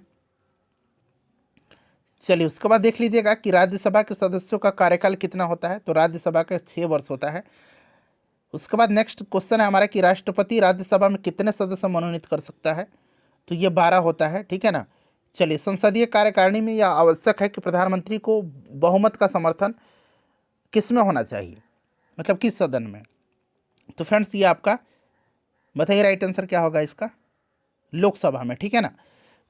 चलिए उसके बाद देख लीजिएगा कि राज्यसभा के सदस्यों का कार्यकाल कितना होता है, तो राज्यसभा का 6 वर्ष होता है। उसके बाद नेक्स्ट क्वेश्चन है हमारा कि राष्ट्रपति राज्यसभा में कितने सदस्य मनोनीत कर सकता है, तो ये 12 होता है, ठीक है ना। चलिए संसदीय कार्यकारिणी में यह आवश्यक है कि प्रधानमंत्री को बहुमत का समर्थन किस में होना चाहिए, मतलब किस सदन में, तो फ्रेंड्स ये आपका बताइए राइट आंसर क्या होगा इसका, लोकसभा में, ठीक है ना।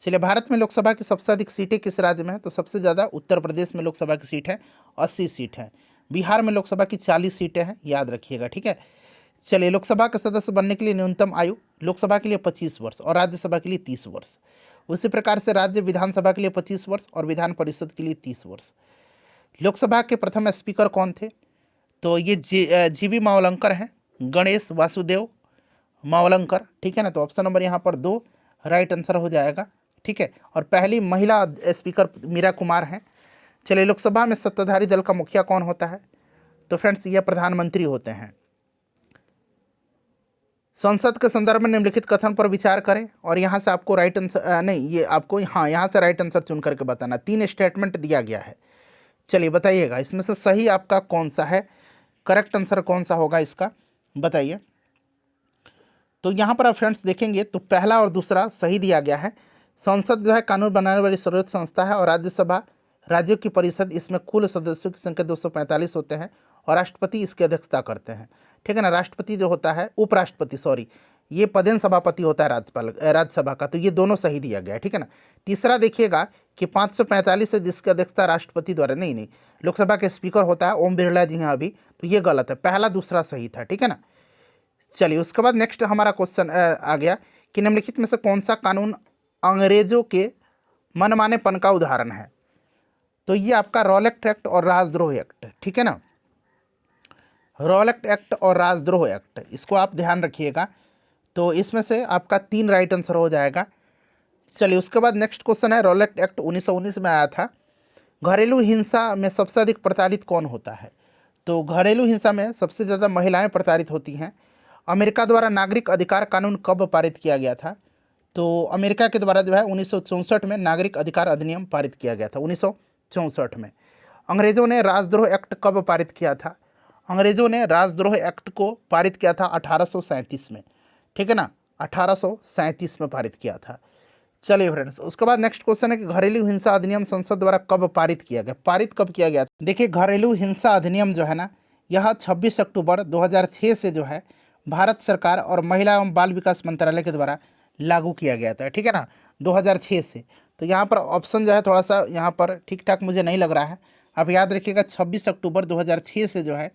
चलिए भारत में लोकसभा की सबसे अधिक सीटें किस राज्य में है, तो सबसे ज़्यादा उत्तर प्रदेश में लोकसभा की सीट है, 80 सीट है। बिहार में लोकसभा की 40 सीटें हैं, याद रखिएगा, ठीक है। चलिए लोकसभा के सदस्य बनने के लिए न्यूनतम आयु लोकसभा के लिए 25 वर्ष और राज्यसभा के लिए 30 वर्ष। उसी प्रकार से राज्य विधानसभा के लिए 25 वर्ष और विधान परिषद के लिए 30 वर्ष। लोकसभा के प्रथम स्पीकर कौन थे, तो ये जीवी मावलंकर हैं, गणेश वासुदेव मावलंकर, ठीक है ना। तो ऑप्शन नंबर यहाँ पर 2 राइट आंसर हो जाएगा, ठीक है। और पहली महिला स्पीकर मीरा कुमार हैं। चलिए लोकसभा में सत्ताधारी दल का मुखिया कौन होता है, तो फ्रेंड्स ये प्रधानमंत्री होते हैं। संसद के संदर्भ में निम्नलिखित कथन पर विचार करें, और यहाँ से आपको राइट आंसर नहीं, ये आपको हाँ यहाँ से राइट आंसर चुन करके बताना। 3 स्टेटमेंट दिया गया है, चलिए बताइएगा इसमें से सही आपका कौन सा है, करेक्ट आंसर कौन सा होगा इसका बताइए। तो यहाँ पर आप फ्रेंड्स देखेंगे तो पहला और दूसरा सही दिया गया है। संसद जो है कानून बनाने वाली सर्वोच्च संस्था है, और राज्यसभा राज्यों की परिषद, इसमें कुल सदस्यों की संख्या 245 होते हैं, और राष्ट्रपति इसकी अध्यक्षता करते हैं, ठीक है ना। राष्ट्रपति जो होता है उपराष्ट्रपति, सॉरी, ये पदेन सभापति होता है राज्यसभा का, तो ये दोनों सही दिया गया है, ठीक है ना। तीसरा देखिएगा कि 545 है जिसकी अध्यक्षता राष्ट्रपति द्वारा, नहीं, लोकसभा के स्पीकर होता है, ओम बिरला जी हैं अभी, तो ये गलत है, पहला दूसरा सही था, ठीक है ना। चलिए उसके बाद नेक्स्ट हमारा क्वेश्चन आ गया कि निम्नलिखित में से कौन सा कानून अंग्रेजों के मनमानेपन का उदाहरण है, तो ये आपका रॉलेट एक्ट और राजद्रोह एक्ट, ठीक है ना। रॉलेट एक्ट और राजद्रोह एक्ट, इसको आप ध्यान रखिएगा, तो इसमें से आपका 3 राइट आंसर हो जाएगा। चलिए उसके बाद नेक्स्ट क्वेश्चन है, रॉलेट एक्ट 1919 में आया था, घरेलू हिंसा में सबसे अधिक प्रताड़ित कौन होता है? तो घरेलू हिंसा में सबसे ज़्यादा महिलाएं प्रताड़ित होती हैं। अमेरिका द्वारा नागरिक अधिकार कानून कब पारित किया गया था? तो अमेरिका के द्वारा जो है 1964 में नागरिक अधिकार अधिनियम पारित किया गया था, 1964 में। अंग्रेज़ों ने राजद्रोह एक्ट कब पारित किया था? अंग्रेज़ों ने राजद्रोह एक्ट को पारित किया था 1837 में, ठीक है ना, 1837 में पारित किया था। चलिए फ्रेंड्स, उसके बाद नेक्स्ट क्वेश्चन है कि घरेलू हिंसा अधिनियम संसद द्वारा कब पारित किया गया? पारित कब किया गया? देखिए, घरेलू हिंसा अधिनियम जो है ना, यह 26 अक्टूबर 2006 से जो है भारत सरकार और महिला एवं बाल विकास मंत्रालय के द्वारा लागू किया गया था, ठीक है ना, 2006 से। तो यहाँ पर ऑप्शन जो है थोड़ा सा यहाँ पर ठीक ठाक मुझे नहीं लग रहा है। आप याद रखिएगा 26 अक्टूबर 2006 से जो है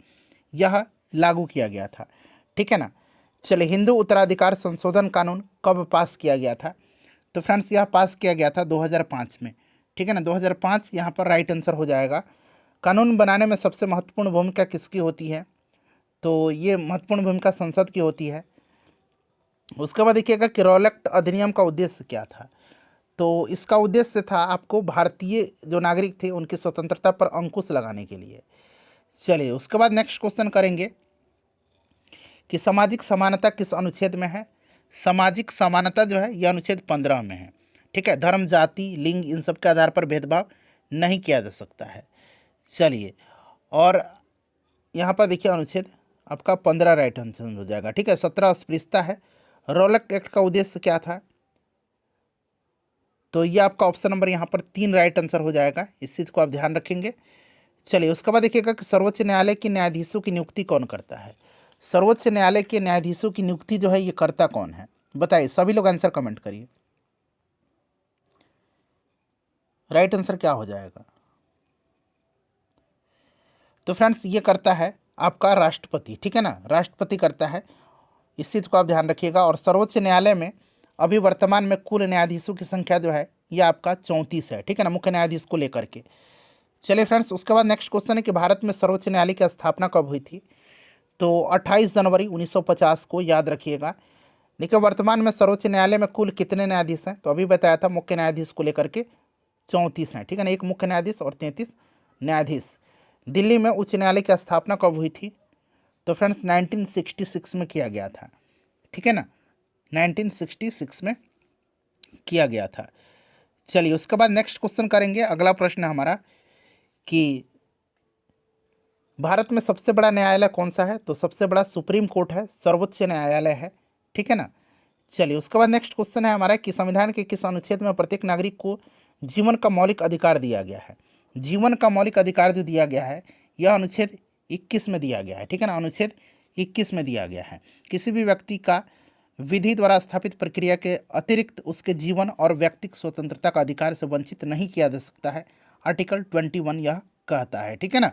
यह लागू किया गया था, ठीक है ना। चलिए, हिंदू उत्तराधिकार संशोधन कानून कब पास किया गया था? तो फ्रेंड्स, यह पास किया गया था 2005 में, ठीक है ना, 2005 यहाँ पर राइट आंसर हो जाएगा। कानून बनाने में सबसे महत्वपूर्ण भूमिका किसकी होती है? तो ये महत्वपूर्ण भूमिका संसद की होती है। उसके बाद देखिएगा कि रॉल एक्ट अधिनियम का उद्देश्य क्या था? तो इसका उद्देश्य था आपको भारतीय जो नागरिक थे उनकी स्वतंत्रता पर अंकुश लगाने के लिए। चलिए, उसके बाद नेक्स्ट क्वेश्चन करेंगे कि सामाजिक समानता किस अनुच्छेद में है? सामाजिक समानता जो है यह अनुच्छेद 15 में है, ठीक है। धर्म, जाति, लिंग इन सब के आधार पर भेदभाव नहीं किया जा सकता है। चलिए, और यहाँ पर देखिए अनुच्छेद आपका 15 राइट आंसर हो जाएगा, ठीक है। 17 अस्पृश्यता है। रॉलेट एक्ट का उद्देश्य क्या था? तो ये आपका ऑप्शन नंबर यहाँ पर 3 राइट आंसर हो जाएगा, इस चीज़ को आप ध्यान रखेंगे। चलिए, उसके बाद देखिएगा कि सर्वोच्च न्यायालय के न्यायाधीशों की नियुक्ति कौन करता है? सर्वोच्च न्यायालय के न्यायाधीशों की नियुक्ति जो है ये करता कौन है? बताइए, सभी लोग आंसर कमेंट करिए। राइट आंसर क्या हो जाएगा? तो फ्रेंड्स, ये करता है आपका राष्ट्रपति, ठीक है ना, राष्ट्रपति करता है, इस चीज़ को आप ध्यान रखिएगा। और सर्वोच्च न्यायालय में अभी वर्तमान में कुल न्यायाधीशों की संख्या जो है ये आपका 34 है, ठीक है ना, मुख्य न्यायाधीश को लेकर के। चलिए फ्रेंड्स, उसके बाद नेक्स्ट क्वेश्चन है कि भारत में सर्वोच्च न्यायालय की स्थापना कब हुई थी? तो 28 जनवरी 1950 को, याद रखिएगा। देखिए, वर्तमान में सर्वोच्च न्यायालय में कुल कितने न्यायाधीश हैं? तो अभी बताया था मुख्य न्यायाधीश को लेकर के 34 हैं, ठीक है ना, एक मुख्य न्यायाधीश और 33 न्यायाधीश। दिल्ली में उच्च न्यायालय की स्थापना कब हुई थी? तो फ्रेंड्स 1966 में किया गया था, ठीक है ना, 1966 में किया गया था। चलिए, उसके बाद नेक्स्ट क्वेश्चन करेंगे। अगला प्रश्न है हमारा कि भारत में सबसे बड़ा न्यायालय कौन सा है? तो सबसे बड़ा सुप्रीम कोर्ट है, सर्वोच्च न्यायालय है, ठीक है ना। चलिए, उसके बाद नेक्स्ट क्वेश्चन है हमारा कि संविधान के किस अनुच्छेद में प्रत्येक नागरिक को जीवन का मौलिक अधिकार दिया गया है? जीवन का मौलिक अधिकार जो दिया गया है यह अनुच्छेद 21 में दिया गया है, ठीक है ना, अनुच्छेद 21 में दिया गया है। किसी भी व्यक्ति का विधि द्वारा स्थापित प्रक्रिया के अतिरिक्त उसके जीवन और व्यक्तिगत स्वतंत्रता का अधिकार से वंचित नहीं किया जा सकता है, आर्टिकल 21 यह कहता है, ठीक है ना।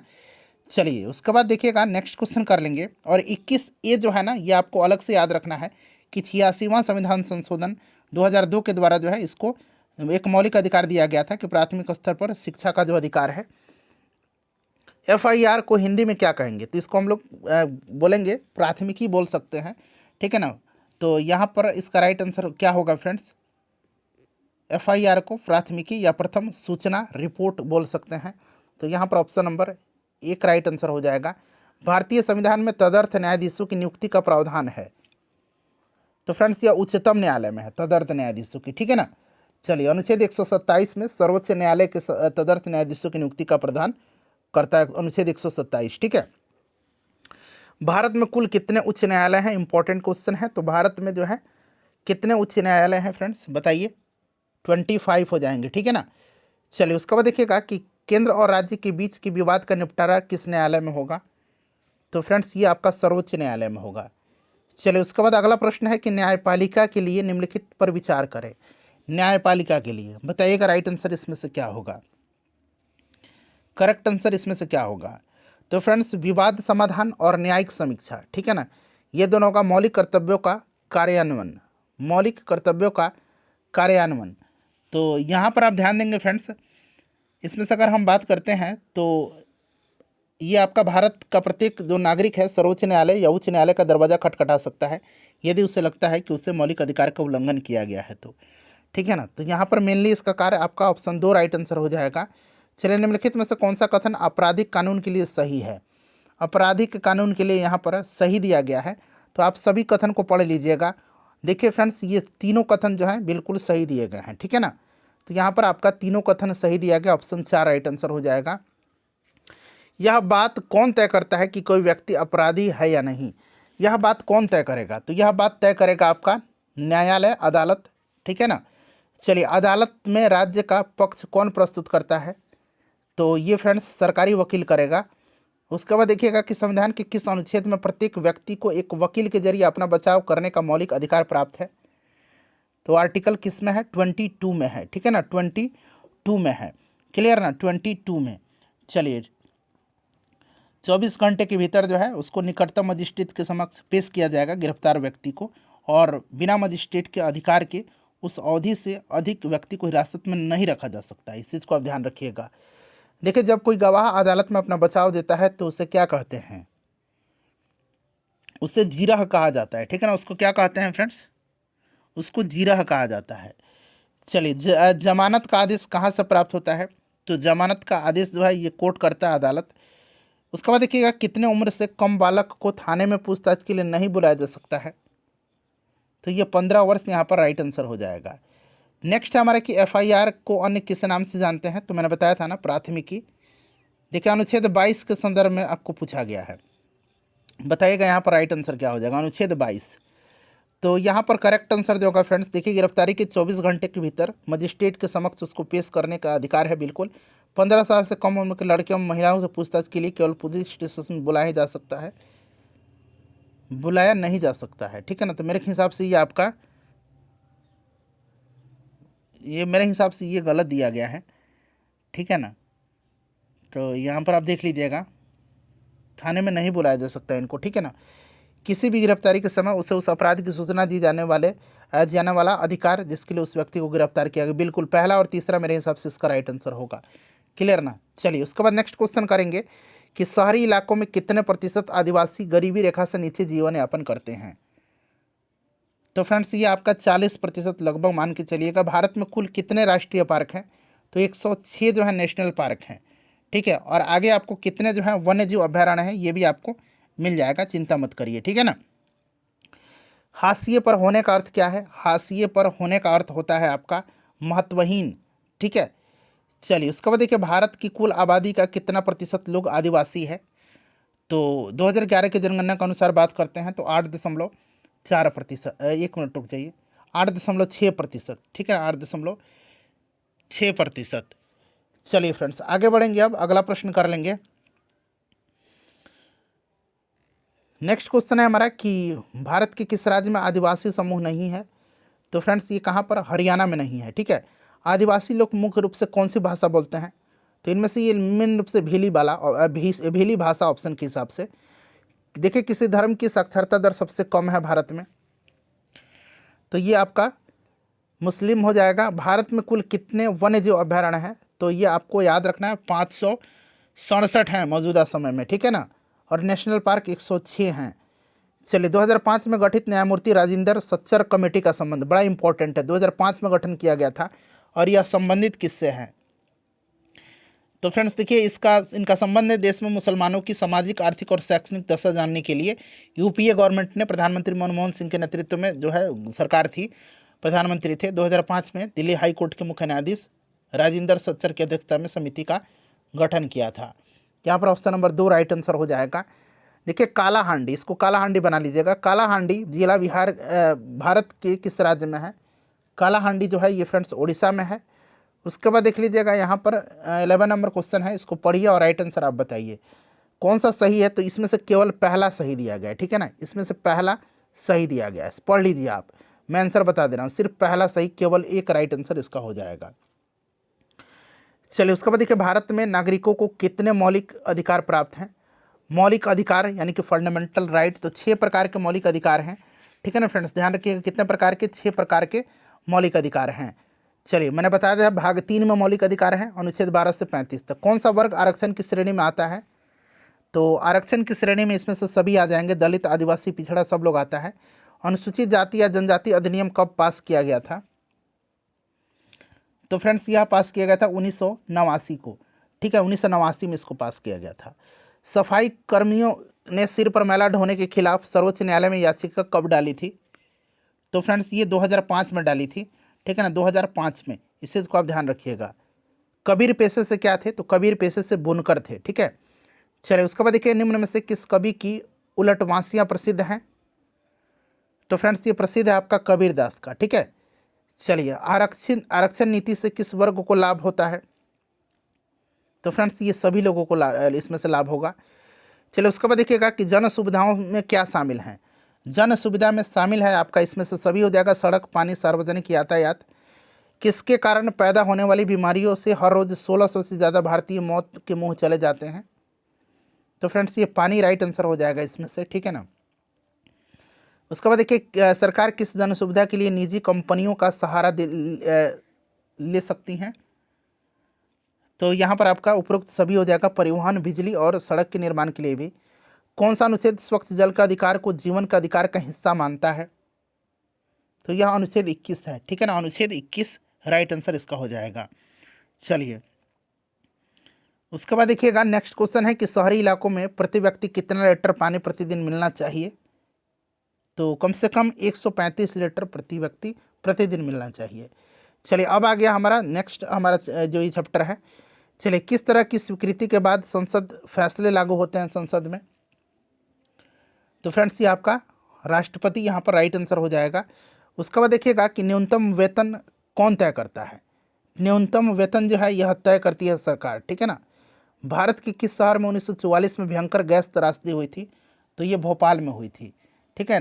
चलिए, उसके बाद देखिएगा नेक्स्ट क्वेश्चन कर लेंगे। और 21A जो है ना ये आपको अलग से याद रखना है कि 86वां संविधान संशोधन 2002 के द्वारा जो है इसको एक मौलिक अधिकार दिया गया था कि प्राथमिक स्तर पर शिक्षा का जो अधिकार है। FIR को हिंदी में क्या कहेंगे? तो इसको हम लोग बोलेंगे प्राथमिकी बोल सकते हैं, ठीक है ना। तो यहाँ पर इसका राइट आंसर क्या होगा फ्रेंड्स? FIR को प्राथमिकी या प्रथम सूचना रिपोर्ट बोल सकते हैं। तो यहाँ पर ऑप्शन नंबर 1 राइट आंसर हो जाएगा। भारतीय संविधान में तदर्थ न्यायाधीशों की नियुक्ति का प्रावधान है? तो फ्रेंड्स यह उच्चतम न्यायालय में है तदर्थ न्यायाधीशों की, ठीक है ना। चलिए, अनुच्छेद 127 में सर्वोच्च न्यायालय के तदर्थ न्यायाधीशों की नियुक्ति का प्रावधान करता है, अनुच्छेद 127, ठीक है। भारत में कुल कितने उच्च न्यायालय हैं? इंपॉर्टेंट क्वेश्चन है। तो भारत में जो है कितने उच्च न्यायालय हैं फ्रेंड्स? बताइए। 25 हो जाएंगे, ठीक है ना। चलिए, उसके बाद देखिएगा कि केंद्र और राज्य के बीच की विवाद का निपटारा किस न्यायालय में होगा? तो फ्रेंड्स ये आपका सर्वोच्च न्यायालय में होगा। चलिए, उसके बाद अगला प्रश्न है कि न्यायपालिका के लिए निम्नलिखित पर विचार करें। न्यायपालिका के लिए बताइएगा राइट आंसर इसमें से क्या होगा, करेक्ट आंसर इसमें से क्या होगा? तो फ्रेंड्स विवाद समाधान और न्यायिक समीक्षा, ठीक है ना, ये दोनों का मौलिक कर्तव्यों का कार्यान्वयन, मौलिक कर्तव्यों का कार्यान्वयन। तो यहाँ पर आप ध्यान देंगे फ्रेंड्स, इसमें से अगर हम बात करते हैं तो ये आपका भारत का प्रत्येक जो नागरिक है सर्वोच्च न्यायालय या उच्च न्यायालय का दरवाज़ा खटखटा सकता है यदि उसे लगता है कि उससे मौलिक अधिकार का उल्लंघन किया गया है तो, ठीक है ना। तो यहाँ पर मेनली इसका कार्य आपका ऑप्शन 2 राइट आंसर हो जाएगा। चलिए, निम्नलिखित में से कौन सा कथन आपराधिक कानून के लिए सही है? आपराधिक कानून के लिए यहाँ पर सही दिया गया है, तो आप सभी कथन को पढ़ लीजिएगा। देखिए फ्रेंड्स, ये तीनों कथन जो हैं बिल्कुल सही दिए गए हैं, ठीक है ना। तो यहाँ पर आपका तीनों कथन सही दिया गया, ऑप्शन 4 राइट आंसर हो जाएगा। यह बात कौन तय करता है कि कोई व्यक्ति अपराधी है या नहीं? यह बात कौन तय करेगा? तो यह बात तय करेगा आपका न्यायालय, अदालत, ठीक है ना। चलिए, अदालत में राज्य का पक्ष कौन प्रस्तुत करता है? तो ये फ्रेंड्स सरकारी वकील करेगा। उसके बाद देखिएगा कि संविधान के किस अनुच्छेद में प्रत्येक व्यक्ति को एक वकील के जरिए अपना बचाव करने का मौलिक अधिकार प्राप्त है? तो आर्टिकल किस में है? 22 में है, ठीक है ना, 22 में है। क्लियर ना, 22 में। चलिए, 24 घंटे के भीतर जो है उसको निकटतम मजिस्ट्रेट के समक्ष पेश किया जाएगा गिरफ्तार व्यक्ति को, और बिना मजिस्ट्रेट के अधिकार के उस अवधि से अधिक व्यक्ति को हिरासत में नहीं रखा जा सकता है। इस चीज़ को आप ध्यान रखिएगा। देखिए, जब कोई गवाह अदालत में अपना बचाव देता है तो उसे क्या कहते हैं? उसे जीरह कहा जाता है, ठीक है ना। उसको क्या कहते हैं फ्रेंड्स? उसको जीरह कहा जाता है। चलिए, जमानत का आदेश कहाँ से प्राप्त होता है? तो जमानत का आदेश जो है ये कोर्ट करता है, अदालत। उसके बाद देखिएगा, कितने उम्र से कम बालक को थाने में पूछताछ के लिए नहीं बुलाया जा सकता है? तो ये 15 वर्ष यहाँ पर राइट आंसर हो जाएगा। नेक्स्ट है हमारा कि एफआईआर को अन्य किस नाम से जानते हैं? तो मैंने बताया था ना, प्राथमिकी। देखिए, अनुच्छेद 22 के संदर्भ में आपको पूछा गया है, बताइएगा यहाँ पर राइट आंसर क्या हो जाएगा? अनुच्छेद 22। तो यहाँ पर करेक्ट आंसर जो होगा फ्रेंड्स, देखिए, गिरफ्तारी के 24 घंटे के भीतर मजिस्ट्रेट के समक्ष उसको पेश करने का अधिकार है, बिल्कुल। 15 साल से कम उम्र के लड़के और महिलाओं से पूछताछ के लिए केवल पुलिस स्टेशन में बुलाया जा सकता है, बुलाया नहीं जा सकता है, ठीक है ना। तो मेरे हिसाब से ये गलत दिया गया है, ठीक है ना। तो यहाँ पर आप देख लीजिएगा, थाने में नहीं बुलाया जा सकता है इनको, ठीक है ना। किसी भी गिरफ्तारी के समय उसे उस अपराध की सूचना दी जाने वाला अधिकार जिसके लिए उस व्यक्ति को गिरफ्तार किया गया, बिल्कुल पहला और तीसरा मेरे हिसाब से इसका राइट आंसर होगा। क्लियर ना। चलिए, उसके बाद नेक्स्ट क्वेश्चन करेंगे कि शहरी इलाकों में कितने प्रतिशत आदिवासी गरीबी रेखा से नीचे जीवन यापन करते हैं? तो फ्रेंड्स, ये आपका 40% लगभग मान के चलिएगा। भारत में कुल कितने राष्ट्रीय पार्क हैं? तो 106 जो है नेशनल पार्क हैं, ठीक है। और आगे आपको कितने जो है वन्य जीव अभ्यारण्य हैं ये भी आपको मिल जाएगा, चिंता मत करिए, ठीक है ना। हाशिए पर होने का अर्थ क्या है? हाशिए पर होने का अर्थ होता है आपका महत्वहीन, ठीक है। चलिए, उसके बाद देखिए, भारत की कुल आबादी का कितना प्रतिशत लोग आदिवासी है? तो 2011 की जनगणना के अनुसार बात करते हैं तो 8.4%, 1 मिनट रुक जाइए, 8.6%, ठीक है, 8.6%। चलिए फ्रेंड्स, आगे बढ़ेंगे। अब अगला प्रश्न कर लेंगे। नेक्स्ट क्वेश्चन है हमारा कि भारत के किस राज्य में आदिवासी समूह नहीं है? तो फ्रेंड्स, ये कहाँ पर? हरियाणा में नहीं है, ठीक है। आदिवासी लोग मुख्य रूप से कौन सी भाषा बोलते हैं? तो इनमें से ये मेन रूप से भीली भाषा ऑप्शन के हिसाब से। देखिए, किसी धर्म की साक्षरता दर सबसे कम है भारत में? तो ये आपका मुस्लिम हो जाएगा। भारत में कुल कितने वन्य जीव अभ्यारण्य हैं? तो ये आपको याद रखना है, 567 हैं मौजूदा समय में, ठीक है ना। और नेशनल पार्क 106 हैं। चलिए, 2005 में गठित न्यायमूर्ति राजेंद्र सच्चर कमेटी का संबंध बड़ा इंपॉर्टेंट है, 2005 में गठन किया गया था, और यह संबंधित किससे है? तो फ्रेंड्स देखिए, इनका संबंध है देश में मुसलमानों की सामाजिक, आर्थिक और शैक्षणिक दशा जानने के लिए। यूपीए गवर्नमेंट ने प्रधानमंत्री मनमोहन सिंह के नेतृत्व में जो है सरकार थी, प्रधानमंत्री थे, 2005 में दिल्ली हाई कोर्ट के मुख्य न्यायाधीश राजेंद्र सच्चर की अध्यक्षता में समिति का गठन किया था। यहाँ पर ऑप्शन नंबर 2 राइट आंसर हो जाएगा। देखिए, कालाहांडी, इसको कालाहांडी बना लीजिएगा। कालाहांडी जिला बिहार भारत के किस राज्य में है? कालाहांडी जो है ये फ्रेंड्स उड़ीसा में है। उसके बाद देख लीजिएगा, यहाँ पर 11 नंबर क्वेश्चन है, इसको पढ़िए और राइट आंसर आप बताइए कौन सा सही है। तो इसमें से केवल पहला सही दिया गया है, ठीक है ना, इसमें से पहला सही दिया गया है, पढ़ लीजिए आप, मैं आंसर बता दे रहा हूँ, सिर्फ पहला सही, केवल एक राइट आंसर इसका हो जाएगा। चलिए, उसके बाद देखिए, भारत में नागरिकों को कितने मौलिक अधिकार प्राप्त हैं? मौलिक अधिकार यानी कि फंडामेंटल राइट, तो 6 प्रकार के मौलिक अधिकार हैं, ठीक है ना फ्रेंड्स, ध्यान रखिएगा कितने प्रकार के? 6 प्रकार के मौलिक अधिकार हैं। चलिए, मैंने बताया था भाग 3 में मौलिक अधिकार हैं, अनुच्छेद 12 से 35 तक। कौन सा वर्ग आरक्षण की श्रेणी में आता है? तो आरक्षण की श्रेणी में इसमें से सभी आ जाएंगे, दलित, आदिवासी, पिछड़ा, सब लोग आता है। अनुसूचित जाति या जनजाति अधिनियम कब पास किया गया था? तो फ्रेंड्स यह पास किया गया था 1989 को। ठीक है, 1989 में इसको पास किया गया था। सफाई कर्मियों ने सिर पर मैला ढोने के खिलाफ सर्वोच्च न्यायालय में याचिका कब डाली थी? तो फ्रेंड्स ये 2005 में डाली थी, ठीक है ना, 2005 में। इस चीज़ को आप ध्यान रखिएगा। कबीर पेशे से क्या थे? तो कबीर पेशे से बुनकर थे, ठीक है। चलिए उसके बाद देखिए, निम्न में से किस कवि की उलटवासियाँ प्रसिद्ध हैं? तो फ्रेंड्स ये प्रसिद्ध है आपका कबीर दास का, ठीक है। चलिए, आरक्षण नीति से किस वर्ग को लाभ होता है? तो फ्रेंड्स ये सभी लोगों को इसमें से लाभ होगा। चलिए उसके बाद देखिएगा कि जन सुविधाओं में क्या शामिल हैं? जन सुविधा में शामिल है आपका, इसमें से सभी हो जाएगा, सड़क, पानी, सार्वजनिक यातायात। किसके कारण पैदा होने वाली बीमारियों से हर रोज 1600 से ज़्यादा भारतीय मौत के मुंह चले जाते हैं? तो फ्रेंड्स ये पानी राइट आंसर हो जाएगा इसमें से, ठीक है ना। उसके बाद देखिए, सरकार किस जन सुविधा के लिए निजी कंपनियों का सहारा ले सकती हैं? तो यहाँ पर आपका उपरोक्त सभी हो जाएगा, परिवहन, बिजली और सड़क के निर्माण के लिए भी। कौन सा अनुच्छेद स्वच्छ जल का अधिकार को जीवन का अधिकार का हिस्सा मानता है? तो यह अनुच्छेद 21 है, ठीक है ना, अनुच्छेद 21 राइट आंसर इसका हो जाएगा। चलिए उसके बाद देखिएगा, नेक्स्ट क्वेश्चन है कि शहरी इलाकों में प्रति व्यक्ति कितना लीटर पानी प्रतिदिन मिलना चाहिए? तो कम से कम 135 लीटर प्रति व्यक्ति प्रतिदिन मिलना चाहिए। चलिए अब आ गया हमारा नेक्स्ट, हमारा जो ये चैप्टर है। चलिए, किस तरह की स्वीकृति के बाद संसद फैसले लागू होते हैं संसद में? तो फ्रेंड्स ये आपका राष्ट्रपति यहाँ पर राइट आंसर हो जाएगा। उसके बाद देखिएगा कि न्यूनतम वेतन कौन तय करता है? न्यूनतम वेतन जो है यह तय करती है सरकार, ठीक है ना। भारत के किस शहर में 1944 में भयंकर गैस त्रासदी हुई थी? तो ये भोपाल में हुई थी, ठीक है।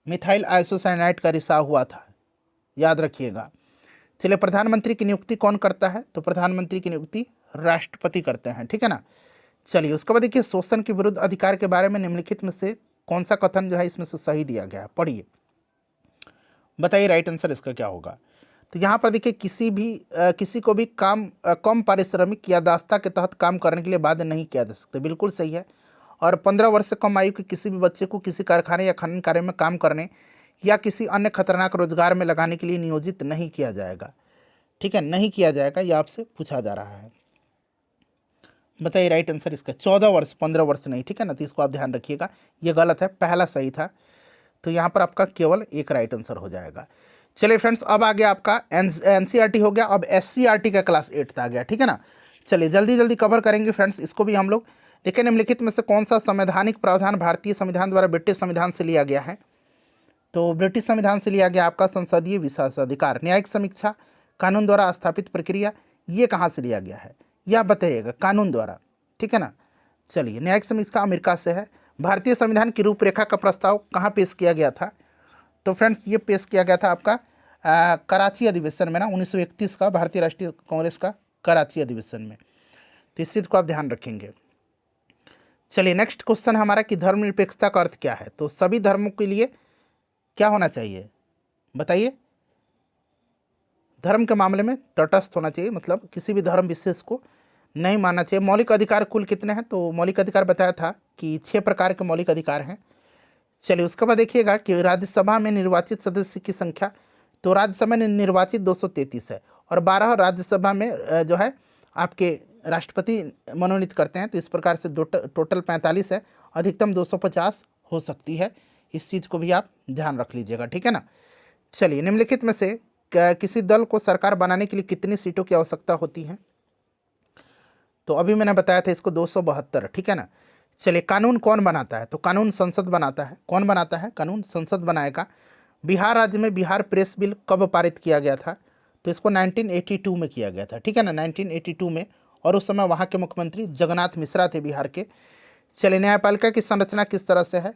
मिथाइल आइसोसाइनाइड का रिसाव हुआ था, याद रखिएगा। चलिए, प्रधानमंत्री की नियुक्ति कौन करता है? तो प्रधानमंत्री की नियुक्ति राष्ट्रपति करते हैं, ठीक है ना। चलिए उसके बाद देखिए, शोषण के विरुद्ध अधिकार के बारे में निम्नलिखित में से कौन सा कथन जो है इसमें से सही दिया गया है? पढ़िए, बताइए राइट आंसर इसका क्या होगा। तो यहाँ पर देखिए, किसी को भी कम पारिश्रमिक या दास्ता के तहत काम करने के लिए बाध्य नहीं किया जा सकता, बिल्कुल सही है। और 15 वर्ष से कम आयु के किसी भी बच्चे को किसी कारखाने या खनन कार्य में काम करने या किसी अन्य खतरनाक रोजगार में लगाने के लिए नियोजित नहीं किया जाएगा, ठीक है, नहीं किया जाएगा, ये आपसे पूछा जा रहा है। बताइए राइट आंसर इसका। 14 वर्ष, 15 वर्ष नहीं, ठीक है ना, तो इसको आप ध्यान रखिएगा, ये गलत है, पहला सही था। तो यहाँ पर आपका केवल एक राइट आंसर हो जाएगा। चलिए फ्रेंड्स, अब आ गया आपका एनसीईआरटी हो गया, अब एससीईआरटी का क्लास 8 आ गया, ठीक है ना। चलिए जल्दी जल्दी कवर करेंगे फ्रेंड्स इसको भी हम लोग। देखिए, निम्नलिखित में से कौन सा संवैधानिक प्रावधान भारतीय संविधान द्वारा ब्रिटिश संविधान से लिया गया है? तो ब्रिटिश संविधान से लिया गया आपका संसदीय विशेषाधिकार, न्यायिक समीक्षा, कानून द्वारा स्थापित प्रक्रिया, ये कहाँ से लिया गया है? यह बताइएगा, कानून द्वारा, ठीक है ना। चलिए, न्यायिक समीक्षा अमेरिका से है। भारतीय संविधान की रूपरेखा का प्रस्ताव कहाँ पेश किया गया था? तो फ्रेंड्स ये पेश किया गया था आपका कराची अधिवेशन में ना, 1931 का भारतीय राष्ट्रीय कांग्रेस का कराची अधिवेशन में। तो इस चीज़ को आप ध्यान रखेंगे। चलिए नेक्स्ट क्वेश्चन हमारा कि धर्मनिरपेक्षता का अर्थ क्या है? तो सभी धर्मों के लिए क्या होना चाहिए, बताइए। धर्म के मामले में तटस्थ होना चाहिए, मतलब किसी भी धर्म विशेष को नहीं मानना चाहिए। मौलिक अधिकार कुल कितने हैं? तो मौलिक अधिकार बताया था कि 6 प्रकार के मौलिक अधिकार हैं। चलिए उसके बाद देखिएगा कि राज्यसभा में निर्वाचित सदस्य की संख्या, तो राज्यसभा में निर्वाचित 233 है और 12 राज्यसभा में जो है आपके राष्ट्रपति मनोनीत करते हैं। तो इस प्रकार से टोटल 45 है, अधिकतम 250 हो सकती है। इस चीज़ को भी आप ध्यान रख लीजिएगा, ठीक है ना। चलिए, निम्नलिखित में से किसी दल को सरकार बनाने के लिए कितनी सीटों की आवश्यकता होती है? तो अभी मैंने बताया था इसको 272, ठीक है ना। चलिए, कानून कौन बनाता है? तो कानून संसद बनाता है। कौन बनाता है? कानून संसद बनाएगा। बिहार राज्य में बिहार प्रेस बिल कब पारित किया गया था? तो इसको 1982 में किया गया था, ठीक है ना, 1982 में। और उस समय वहाँ के मुख्यमंत्री जगन्नाथ मिश्रा थे बिहार के। चलिए, न्यायपालिका की संरचना किस तरह से है?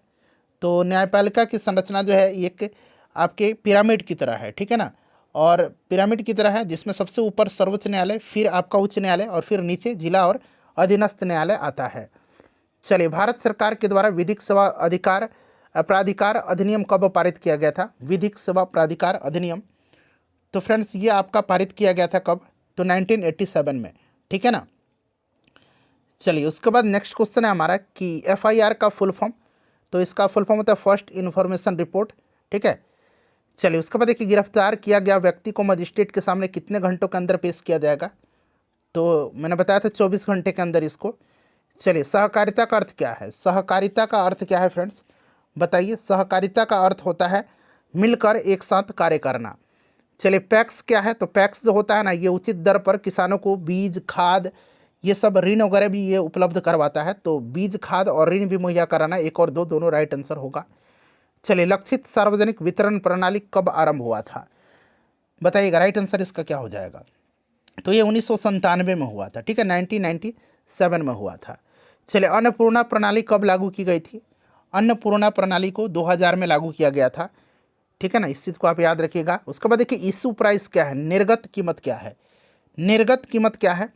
तो न्यायपालिका की संरचना जो है एक आपके पिरामिड की तरह है, ठीक है ना। और पिरामिड की तरह है जिसमें सबसे ऊपर सर्वोच्च न्यायालय, फिर आपका उच्च न्यायालय और फिर नीचे जिला और अधीनस्थ न्यायालय आता है। चलिए, भारत सरकार के द्वारा विधिक सेवा प्राधिकार अधिनियम कब पारित किया गया था? विधिक सेवा प्राधिकार अधिनियम, तो फ्रेंड्स ये आपका पारित किया गया था कब? तो 1987 में, ठीक है ना। चलिए उसके बाद नेक्स्ट क्वेश्चन है हमारा कि एफआईआर का फुल फॉर्म, तो इसका फुल फॉर्म होता है फर्स्ट इन्फॉर्मेशन रिपोर्ट, ठीक है। चलिए उसके बाद देखिए, गिरफ्तार किया गया व्यक्ति को मजिस्ट्रेट के सामने कितने घंटों के अंदर पेश किया जाएगा? तो मैंने बताया था 24 घंटे के अंदर इसको। चलिए, सहकारिता का अर्थ क्या है? सहकारिता का अर्थ क्या है फ्रेंड्स, बताइए। सहकारिता का अर्थ होता है मिलकर एक साथ कार्य करना। चलिए, पैक्स क्या है? तो पैक्स जो होता है ना, ये उचित दर पर किसानों को बीज, खाद, ये सब ऋण वगैरह भी ये उपलब्ध करवाता है। तो बीज, खाद और ऋण भी मुहैया कराना, एक और दो दोनों राइट आंसर होगा। चलिए, लक्षित सार्वजनिक वितरण प्रणाली कब आरंभ हुआ था? बताइएगा, राइट आंसर इसका क्या हो जाएगा? तो ये 1997 में हुआ था, ठीक है, 1997 में हुआ था। चलिए, अन्नपूर्णा प्रणाली कब लागू की गई थी? अन्नपूर्णा प्रणाली को 2000 में लागू किया गया था, ठीक है ना, इस चीज़ को आप याद रखिएगा। उसके बाद देखिए, इशू प्राइस क्या है, निर्गत कीमत क्या है? निर्गत कीमत क्या है,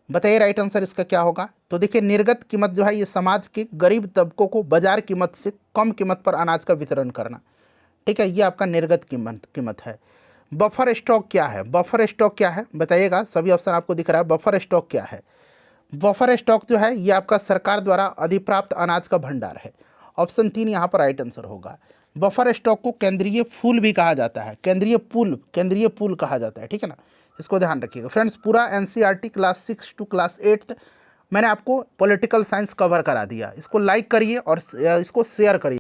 बताइए, राइट आंसर इसका क्या होगा? तो देखिए, निर्गत कीमत जो है ये समाज के गरीब तबकों को बाजार कीमत से कम कीमत पर अनाज का वितरण करना, ठीक है, ये आपका निर्गत कीमत है। बफर स्टॉक क्या है? बफर स्टॉक क्या है बताइएगा, सभी ऑप्शन आपको दिख रहा है। बफर स्टॉक क्या है? बफर स्टॉक जो है ये आपका सरकार द्वारा अधिप्राप्त अनाज का भंडार है। ऑप्शन 3 यहाँ पर राइट आंसर होगा। बफर स्टॉक को केंद्रीय फूल भी कहा जाता है, केंद्रीय पूल कहा जाता है, ठीक है ना, इसको ध्यान रखिएगा फ्रेंड्स। पूरा एनसीईआरटी क्लास 6 टू क्लास 8 मैंने आपको पॉलिटिकल साइंस कवर करा दिया। इसको लाइक करिए और इसको शेयर करिए।